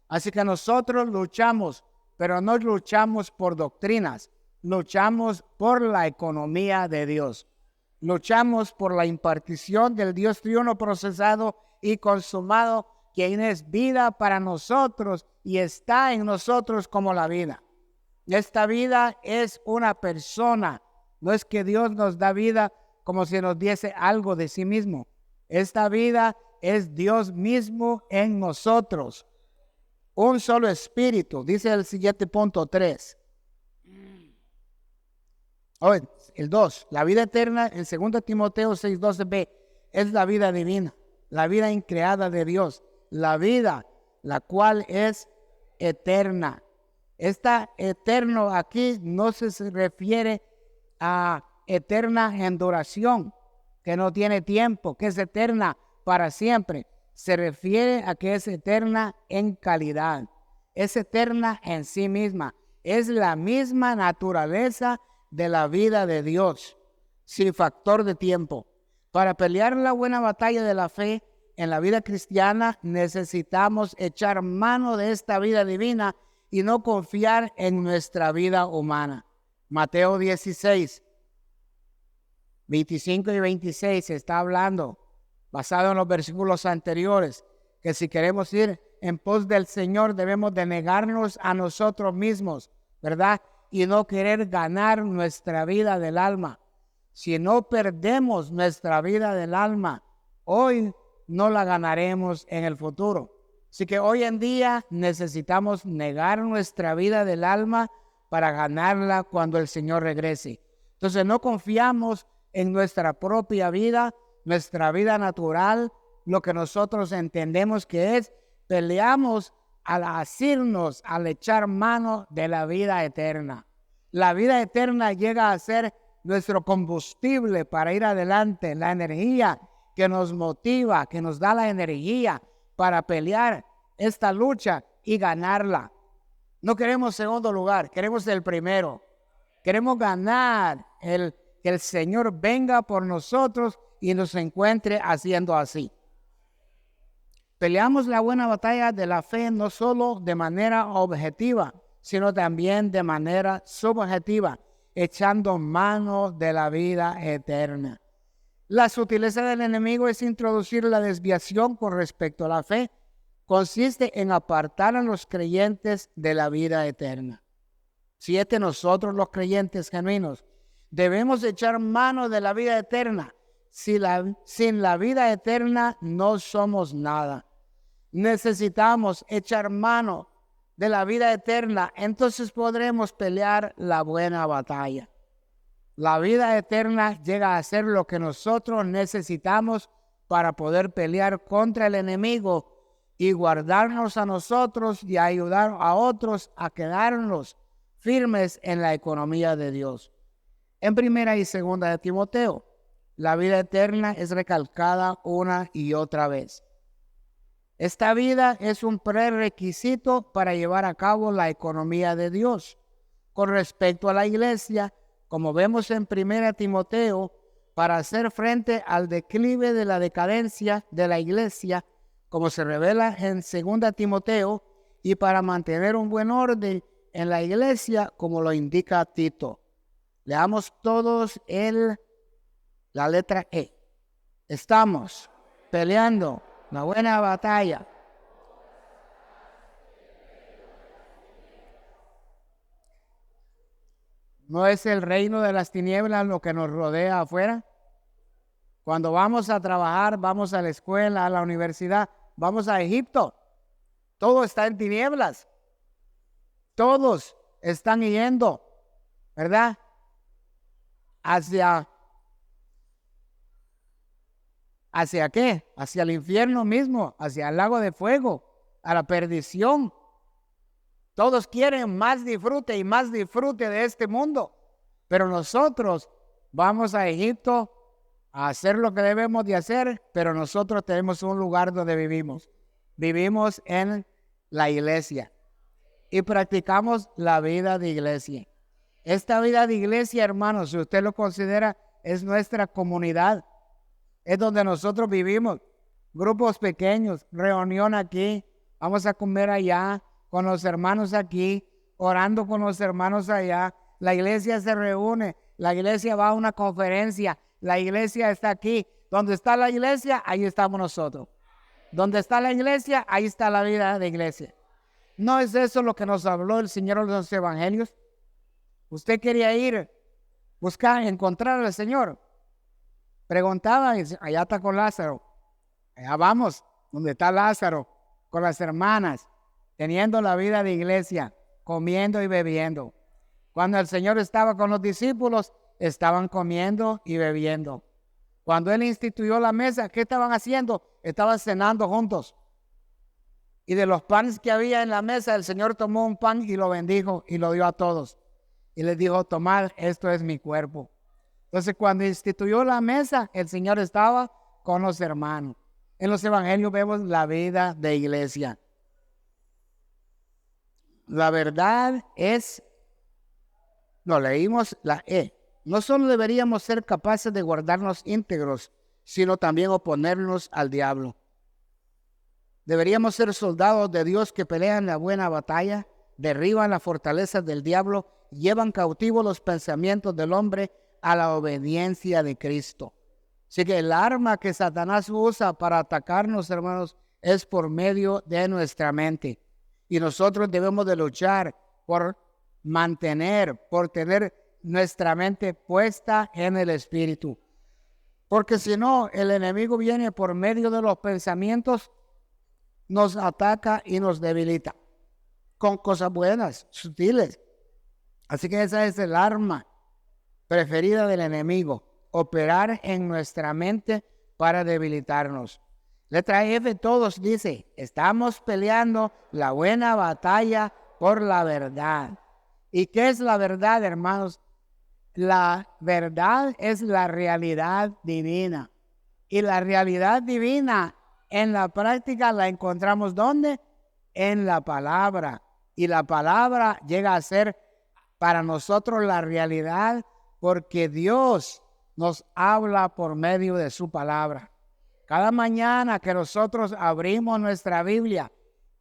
Así que nosotros luchamos, pero no luchamos por doctrinas, luchamos por la economía de Dios. Luchamos por la impartición del Dios triuno procesado y consumado, quien es vida para nosotros y está en nosotros como la vida. Esta vida es una persona. No es que Dios nos da vida como si nos diese algo de sí mismo. Esta vida es Dios mismo en nosotros. Un solo espíritu, dice el siguiente punto 3. El 2, la vida eterna en 2 Timoteo 6:12b es la vida divina, la vida increada de Dios, la vida la cual es eterna. Esta eterno aquí no se refiere a eterna en duración, que no tiene tiempo, que es eterna para siempre. Se refiere a que es eterna en calidad, es eterna en sí misma, es la misma naturaleza de la vida de Dios, sin factor de tiempo. Para pelear la buena batalla de la fe en la vida cristiana necesitamos echar mano de esta vida divina y no confiar en nuestra vida humana. Mateo 16, 25 y 26 está hablando, basado en los versículos anteriores, que si queremos ir en pos del Señor debemos de negarnos a nosotros mismos, ¿verdad? Y no querer ganar nuestra vida del alma. Si no perdemos nuestra vida del alma, hoy no la ganaremos en el futuro. Así que hoy en día necesitamos negar nuestra vida del alma para ganarla cuando el Señor regrese. Entonces no confiamos en nuestra propia vida, nuestra vida natural, lo que nosotros entendemos que es. Peleamos al asirnos, al echar mano de la vida eterna. La vida eterna llega a ser nuestro combustible para ir adelante, la energía que nos motiva, que nos da la energía para pelear esta lucha y ganarla. No queremos segundo lugar, queremos el primero. Queremos ganar, que el Señor venga por nosotros y nos encuentre haciendo así. Peleamos la buena batalla de la fe no solo de manera objetiva, sino también de manera subjetiva, echando mano de la vida eterna. La sutileza del enemigo es introducir la desviación con respecto a la fe. Consiste en apartar a los creyentes de la vida eterna. 7. Nosotros los creyentes genuinos debemos echar mano de la vida eterna. Sin la vida eterna no somos nada. Necesitamos echar mano de la vida eterna, entonces podremos pelear la buena batalla. La vida eterna llega a ser lo que nosotros necesitamos para poder pelear contra el enemigo y guardarnos a nosotros y ayudar a otros a quedarnos firmes en la economía de Dios. En primera y segunda de Timoteo, la vida eterna es recalcada una y otra vez. Esta vida es un prerequisito para llevar a cabo la economía de Dios. Con respecto a la iglesia, como vemos en 1 Timoteo, para hacer frente al declive de la decadencia de la iglesia, como se revela en 2 Timoteo, y para mantener un buen orden en la iglesia, como lo indica Tito. Leamos todos la letra E. Estamos peleando una buena batalla. ¿No es el reino de las tinieblas lo que nos rodea afuera? Cuando vamos a trabajar, vamos a la escuela, a la universidad, vamos a Egipto, todo está en tinieblas. Todos están yendo, ¿verdad? ¿Hacia qué? Hacia el infierno mismo, hacia el lago de fuego, a la perdición. Todos quieren más disfrute y más disfrute de este mundo. Pero nosotros vamos a Egipto a hacer lo que debemos de hacer, pero nosotros tenemos un lugar donde vivimos. Vivimos en la iglesia y practicamos la vida de iglesia. Esta vida de iglesia, hermanos, si usted lo considera, es nuestra comunidad. Es donde nosotros vivimos. Grupos pequeños, reunión aquí, vamos a comer allá, con los hermanos aquí, orando con los hermanos allá. La iglesia se reúne, la iglesia va a una conferencia, la iglesia está aquí. Donde está la iglesia, ahí estamos nosotros. Donde está la iglesia, ahí está la vida de iglesia. ¿No es eso lo que nos habló el Señor en los evangelios? Usted quería ir, buscar, encontrar al Señor. Preguntaba, y allá está con Lázaro. Allá vamos, donde está Lázaro, con las hermanas, teniendo la vida de iglesia, comiendo y bebiendo. Cuando el Señor estaba con los discípulos, estaban comiendo y bebiendo. Cuando Él instituyó la mesa, ¿qué estaban haciendo? Estaban cenando juntos. Y de los panes que había en la mesa, el Señor tomó un pan y lo bendijo y lo dio a todos. Y les dijo, tomad, esto es mi cuerpo. Entonces, cuando instituyó la mesa, el Señor estaba con los hermanos. En los evangelios vemos la vida de iglesia. La verdad es, leímos la E. No solo deberíamos ser capaces de guardarnos íntegros, sino también oponernos al diablo. Deberíamos ser soldados de Dios que pelean la buena batalla, derriban las fortalezas del diablo, llevan cautivos los pensamientos del hombre a la obediencia de Cristo. Así que el arma que Satanás usa para atacarnos, hermanos, es por medio de nuestra mente. Y nosotros debemos de luchar por tener nuestra mente puesta en el Espíritu. Porque si no, el enemigo viene por medio de los pensamientos, nos ataca y nos debilita con cosas buenas, sutiles. Así que esa es el arma preferida del enemigo, operar en nuestra mente para debilitarnos. Letra F, todos dice, estamos peleando la buena batalla por la verdad. ¿Y qué es la verdad, hermanos? La verdad es la realidad divina. Y la realidad divina en la práctica la encontramos ¿dónde? En la palabra. Y la palabra llega a ser para nosotros la realidad porque Dios nos habla por medio de su palabra. Cada mañana que nosotros abrimos nuestra Biblia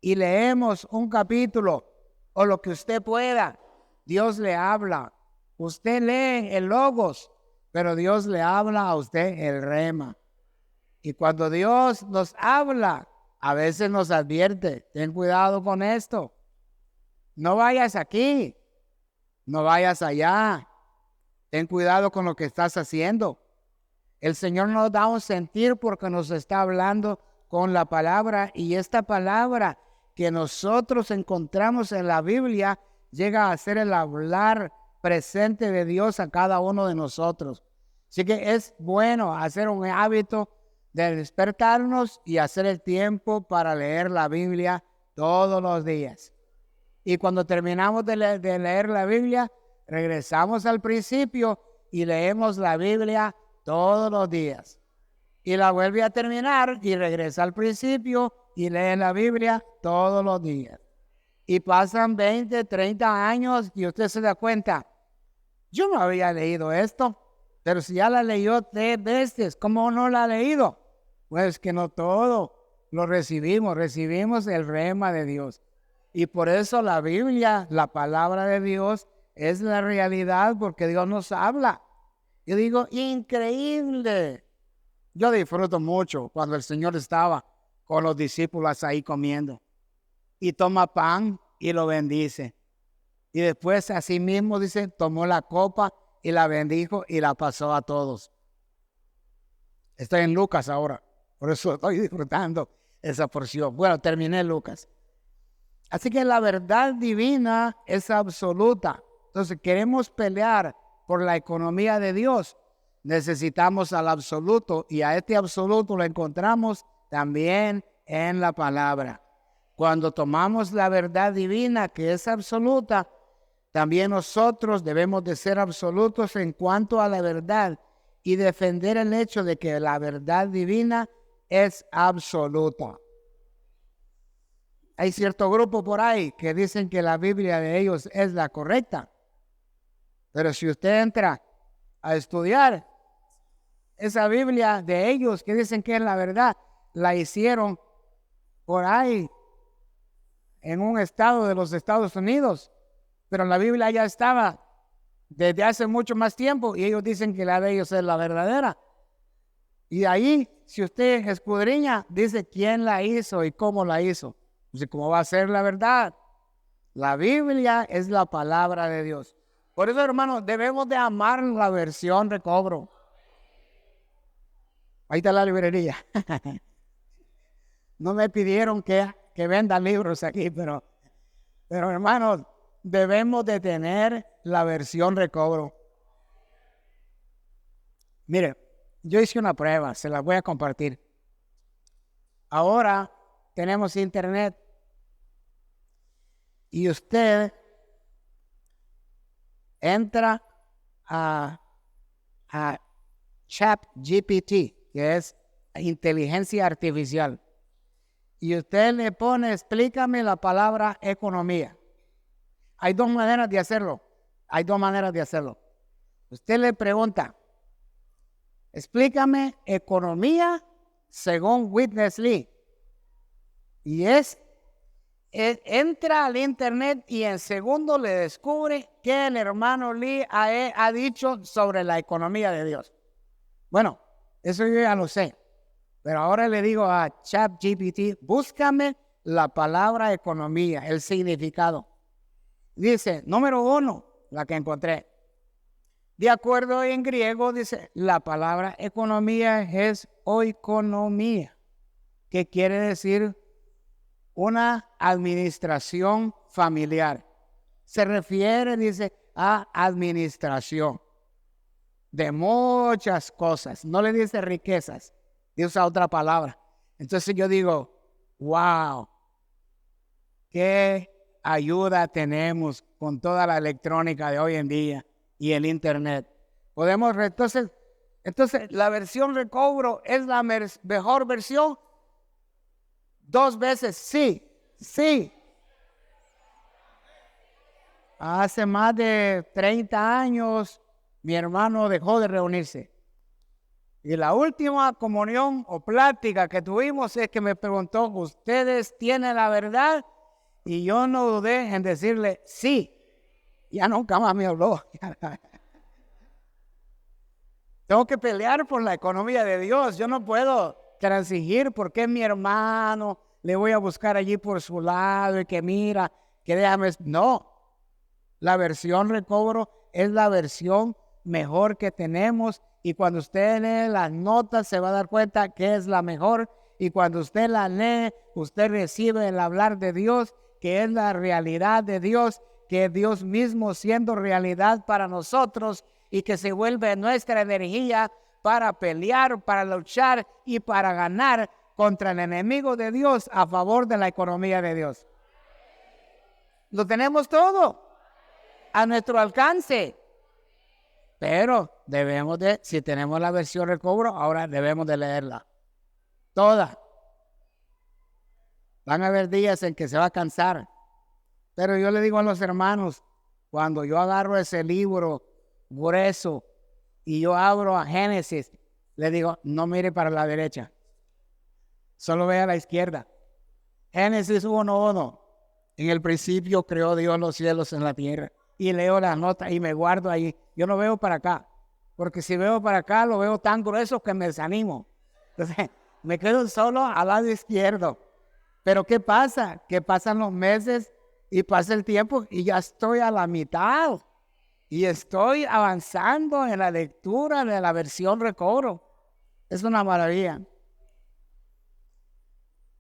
y leemos un capítulo o lo que usted pueda, Dios le habla. Usted lee el Logos, pero Dios le habla a usted el Rema. Y cuando Dios nos habla, a veces nos advierte, ten cuidado con esto. No vayas aquí, no vayas allá. Ten cuidado con lo que estás haciendo. El Señor nos da un sentir porque nos está hablando con la palabra. Y esta palabra que nosotros encontramos en la Biblia llega a ser el hablar presente de Dios a cada uno de nosotros. Así que es bueno hacer un hábito de despertarnos y hacer el tiempo para leer la Biblia todos los días. Y cuando terminamos de leer la Biblia, regresamos al principio y leemos la Biblia todos los días. Y la vuelve a terminar y regresa al principio y lee la Biblia todos los días. Y pasan 20, 30 años y usted se da cuenta, yo no había leído esto, pero si ya la leyó 3 veces, ¿cómo no la ha leído? Pues que no todo lo recibimos el rema de Dios. Y por eso la Biblia, la palabra de Dios, es la realidad porque Dios nos habla. Yo digo, increíble. Yo disfruto mucho cuando el Señor estaba con los discípulos ahí comiendo. Y toma pan y lo bendice. Y después así mismo dice, tomó la copa y la bendijo y la pasó a todos. Estoy en Lucas ahora, por eso estoy disfrutando esa porción. Bueno, terminé Lucas. Así que la verdad divina es absoluta. Entonces, queremos pelear por la economía de Dios. Necesitamos al absoluto y a este absoluto lo encontramos también en la palabra. Cuando tomamos la verdad divina que es absoluta, también nosotros debemos de ser absolutos en cuanto a la verdad y defender el hecho de que la verdad divina es absoluta. Hay cierto grupo por ahí que dicen que la Biblia de ellos es la correcta. Pero si usted entra a estudiar, esa Biblia de ellos que dicen que es la verdad, la hicieron por ahí en un estado de los Estados Unidos. Pero la Biblia ya estaba desde hace mucho más tiempo y ellos dicen que la de ellos es la verdadera. Y ahí, si usted escudriña, dice quién la hizo y cómo la hizo. Entonces, ¿cómo va a ser la verdad? La Biblia es la palabra de Dios. Por eso, hermanos, debemos de amar la versión recobro. Ahí está la librería. No me pidieron que venda libros aquí, pero hermanos, debemos de tener la versión recobro. Mire, yo hice una prueba, se la voy a compartir. Ahora tenemos internet y usted entra a ChatGPT, que es inteligencia artificial, y usted le pone, explícame la palabra economía. Hay dos maneras de hacerlo. Usted le pregunta, explícame economía según Witness Lee. Y entra al internet y en segundo le descubre que el hermano Lee ha dicho sobre la economía de Dios. Bueno, eso yo ya lo sé. Pero ahora le digo a ChatGPT, búscame la palabra economía, el significado. Dice, número 1, la que encontré. De acuerdo en griego, dice, la palabra economía es oikonomía, que quiere decir una administración familiar. Se refiere, dice, a administración de muchas cosas. No le dice riquezas, usa otra palabra. Entonces yo digo, wow, qué ayuda tenemos con toda la electrónica de hoy en día y el internet. Podemos, entonces la versión recobro es la mejor versión. 2 veces, sí. Hace más de 30 años mi hermano dejó de reunirse. Y la última comunión o plática que tuvimos es que me preguntó, ¿ustedes tienen la verdad? Y yo no dudé en decirle sí. Ya nunca más me habló. Tengo que pelear por la economía de Dios. Yo no puedo transigir porque es mi hermano. Le voy a buscar allí por su lado y que mira, que déjame. No. La versión recobro es la versión mejor que tenemos. Y cuando usted lee las notas se va a dar cuenta que es la mejor. Y cuando usted la lee, usted recibe el hablar de Dios, que es la realidad de Dios, que es Dios mismo siendo realidad para nosotros y que se vuelve nuestra energía para pelear, para luchar y para ganar contra el enemigo de Dios a favor de la economía de Dios. Lo tenemos todo a nuestro alcance. Pero si tenemos la versión recobro, ahora debemos de leerla. Toda. Van a haber días en que se va a cansar. Pero yo le digo a los hermanos, cuando yo agarro ese libro grueso y yo abro a Génesis, le digo, no mire para la derecha. Solo ve a la izquierda. Génesis 1:1. En el principio creó Dios los cielos en la tierra. Y leo las notas y me guardo ahí. Yo no veo para acá. Porque si veo para acá, lo veo tan grueso que me desanimo. Entonces, me quedo solo al lado izquierdo. Pero ¿qué pasa? Que pasan los meses y pasa el tiempo y ya estoy a la mitad. Y estoy avanzando en la lectura de la versión recobro. Es una maravilla.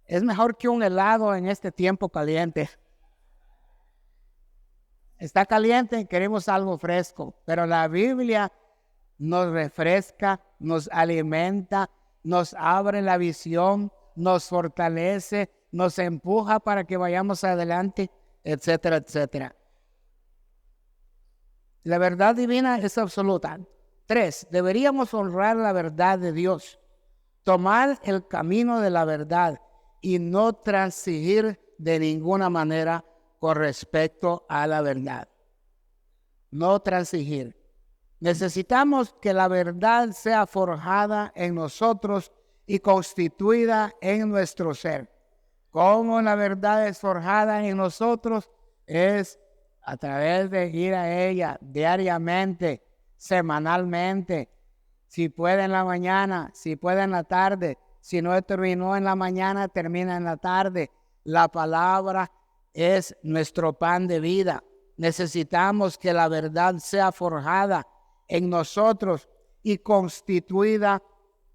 Es mejor que un helado en este tiempo caliente. Está caliente, queremos algo fresco, pero la Biblia nos refresca, nos alimenta, nos abre la visión, nos fortalece, nos empuja para que vayamos adelante, etcétera, etcétera. La verdad divina es absoluta. 3, deberíamos honrar la verdad de Dios, tomar el camino de la verdad y no transigir de ninguna manera con respecto a la verdad. No transigir. Necesitamos que la verdad sea forjada en nosotros y constituida en nuestro ser. ¿Cómo la verdad es forjada en nosotros? Es a través de ir a ella diariamente, semanalmente. Si puede en la mañana, si puede en la tarde. Si no terminó en la mañana, termina en la tarde. La palabra es nuestro pan de vida. Necesitamos que la verdad sea forjada en nosotros y constituida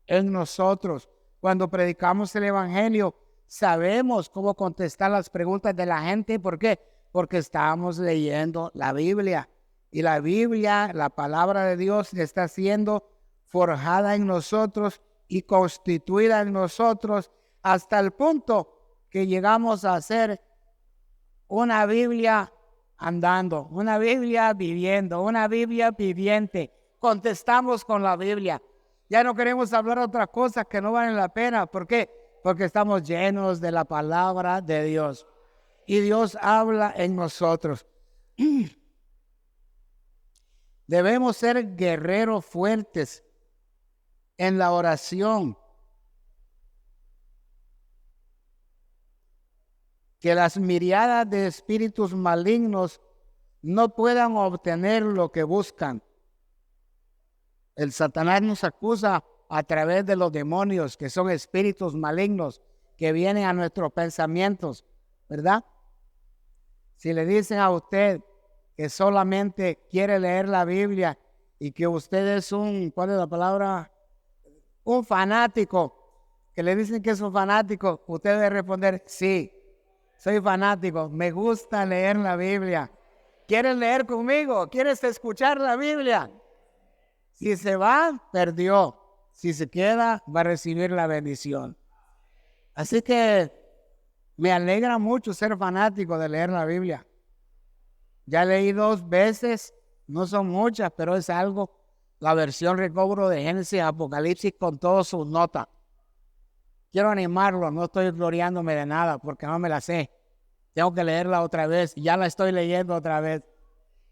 en nosotros. Cuando predicamos el evangelio, sabemos cómo contestar las preguntas de la gente. ¿Por qué? Porque estamos leyendo la Biblia. Y la Biblia, la palabra de Dios, está siendo forjada en nosotros y constituida en nosotros hasta el punto que llegamos a ser una Biblia andando, una Biblia viviendo, una Biblia viviente. Contestamos con la Biblia. Ya no queremos hablar otras cosas que no valen la pena. ¿Por qué? Porque estamos llenos de la palabra de Dios. Y Dios habla en nosotros. Debemos ser guerreros fuertes en la oración. Que las miriadas de espíritus malignos no puedan obtener lo que buscan. El Satanás nos acusa a través de los demonios, que son espíritus malignos que vienen a nuestros pensamientos, ¿verdad? Si le dicen a usted que solamente quiere leer la Biblia y que usted es ¿cuál es la palabra? Un fanático, que le dicen que es un fanático, usted debe responder, sí, soy fanático, me gusta leer la Biblia. ¿Quieres leer conmigo? ¿Quieres escuchar la Biblia? Si se va, perdió. Si se queda, va a recibir la bendición. Así que me alegra mucho ser fanático de leer la Biblia. Ya leí 2 veces, no son muchas, pero es algo. La versión recobro de Génesis, Apocalipsis con todas sus notas. Quiero animarlo, no estoy gloriándome de nada porque no me la sé. Tengo que leerla otra vez, ya la estoy leyendo otra vez.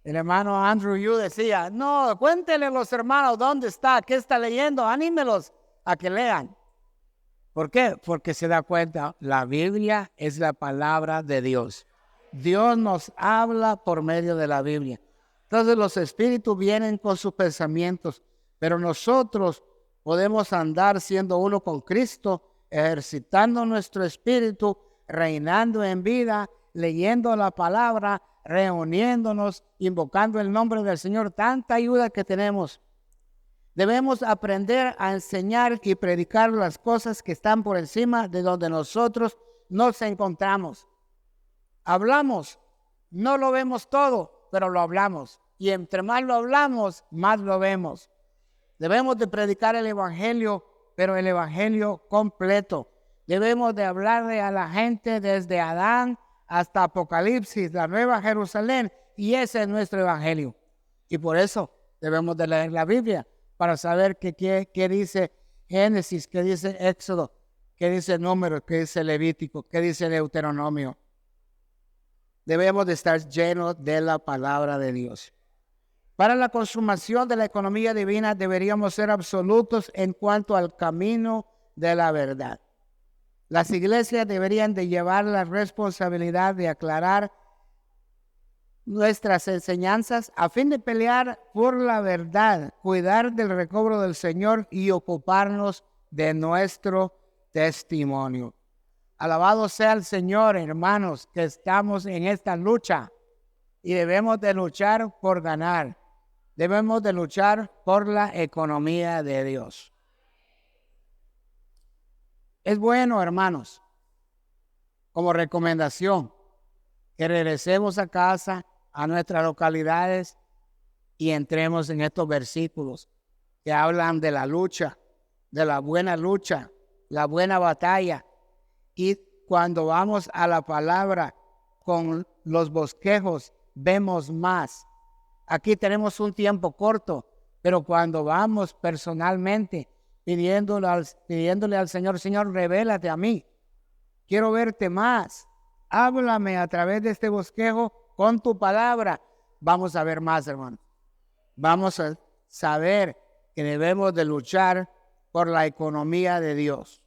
El hermano Andrew Yu decía, no, cuéntenle a los hermanos dónde está, qué está leyendo, anímelos a que lean. ¿Por qué? Porque se da cuenta, la Biblia es la palabra de Dios. Dios nos habla por medio de la Biblia. Entonces los espíritus vienen con sus pensamientos, pero nosotros podemos andar siendo uno con Cristo, ejercitando nuestro espíritu, reinando en vida, leyendo la palabra, reuniéndonos, invocando el nombre del Señor. Tanta ayuda que tenemos. Debemos aprender a enseñar y predicar las cosas que están por encima de donde nosotros nos encontramos. Hablamos, no lo vemos todo, pero lo hablamos. Y entre más lo hablamos, más lo vemos. Debemos de predicar el evangelio, pero el evangelio completo. Debemos de hablarle a la gente desde Adán hasta Apocalipsis, la Nueva Jerusalén, y ese es nuestro evangelio. Y por eso Debemos de leer la Biblia para saber qué dice Génesis, qué dice Éxodo, qué dice Números, qué dice Levítico, qué dice Deuteronomio. Debemos de estar llenos de la palabra de Dios. Para la consumación de la economía divina deberíamos ser absolutos en cuanto al camino de la verdad. Las iglesias deberían de llevar la responsabilidad de aclarar nuestras enseñanzas a fin de pelear por la verdad, cuidar del recobro del Señor y ocuparnos de nuestro testimonio. Alabado sea el Señor, hermanos, que estamos en esta lucha y debemos de luchar por ganar. Debemos de luchar por la economía de Dios. Es bueno, hermanos, como recomendación, que regresemos a casa, a nuestras localidades y entremos en estos versículos que hablan de la lucha, de la buena batalla. Y cuando vamos a la palabra con los bosquejos, vemos más. Aquí tenemos un tiempo corto, pero cuando vamos personalmente pidiéndole al Señor, Señor, revélate a mí. Quiero verte más. Háblame a través de este bosquejo con tu palabra. Vamos a ver más, hermano. Vamos a saber que debemos de luchar por la economía de Dios.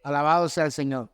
Alabado sea el Señor.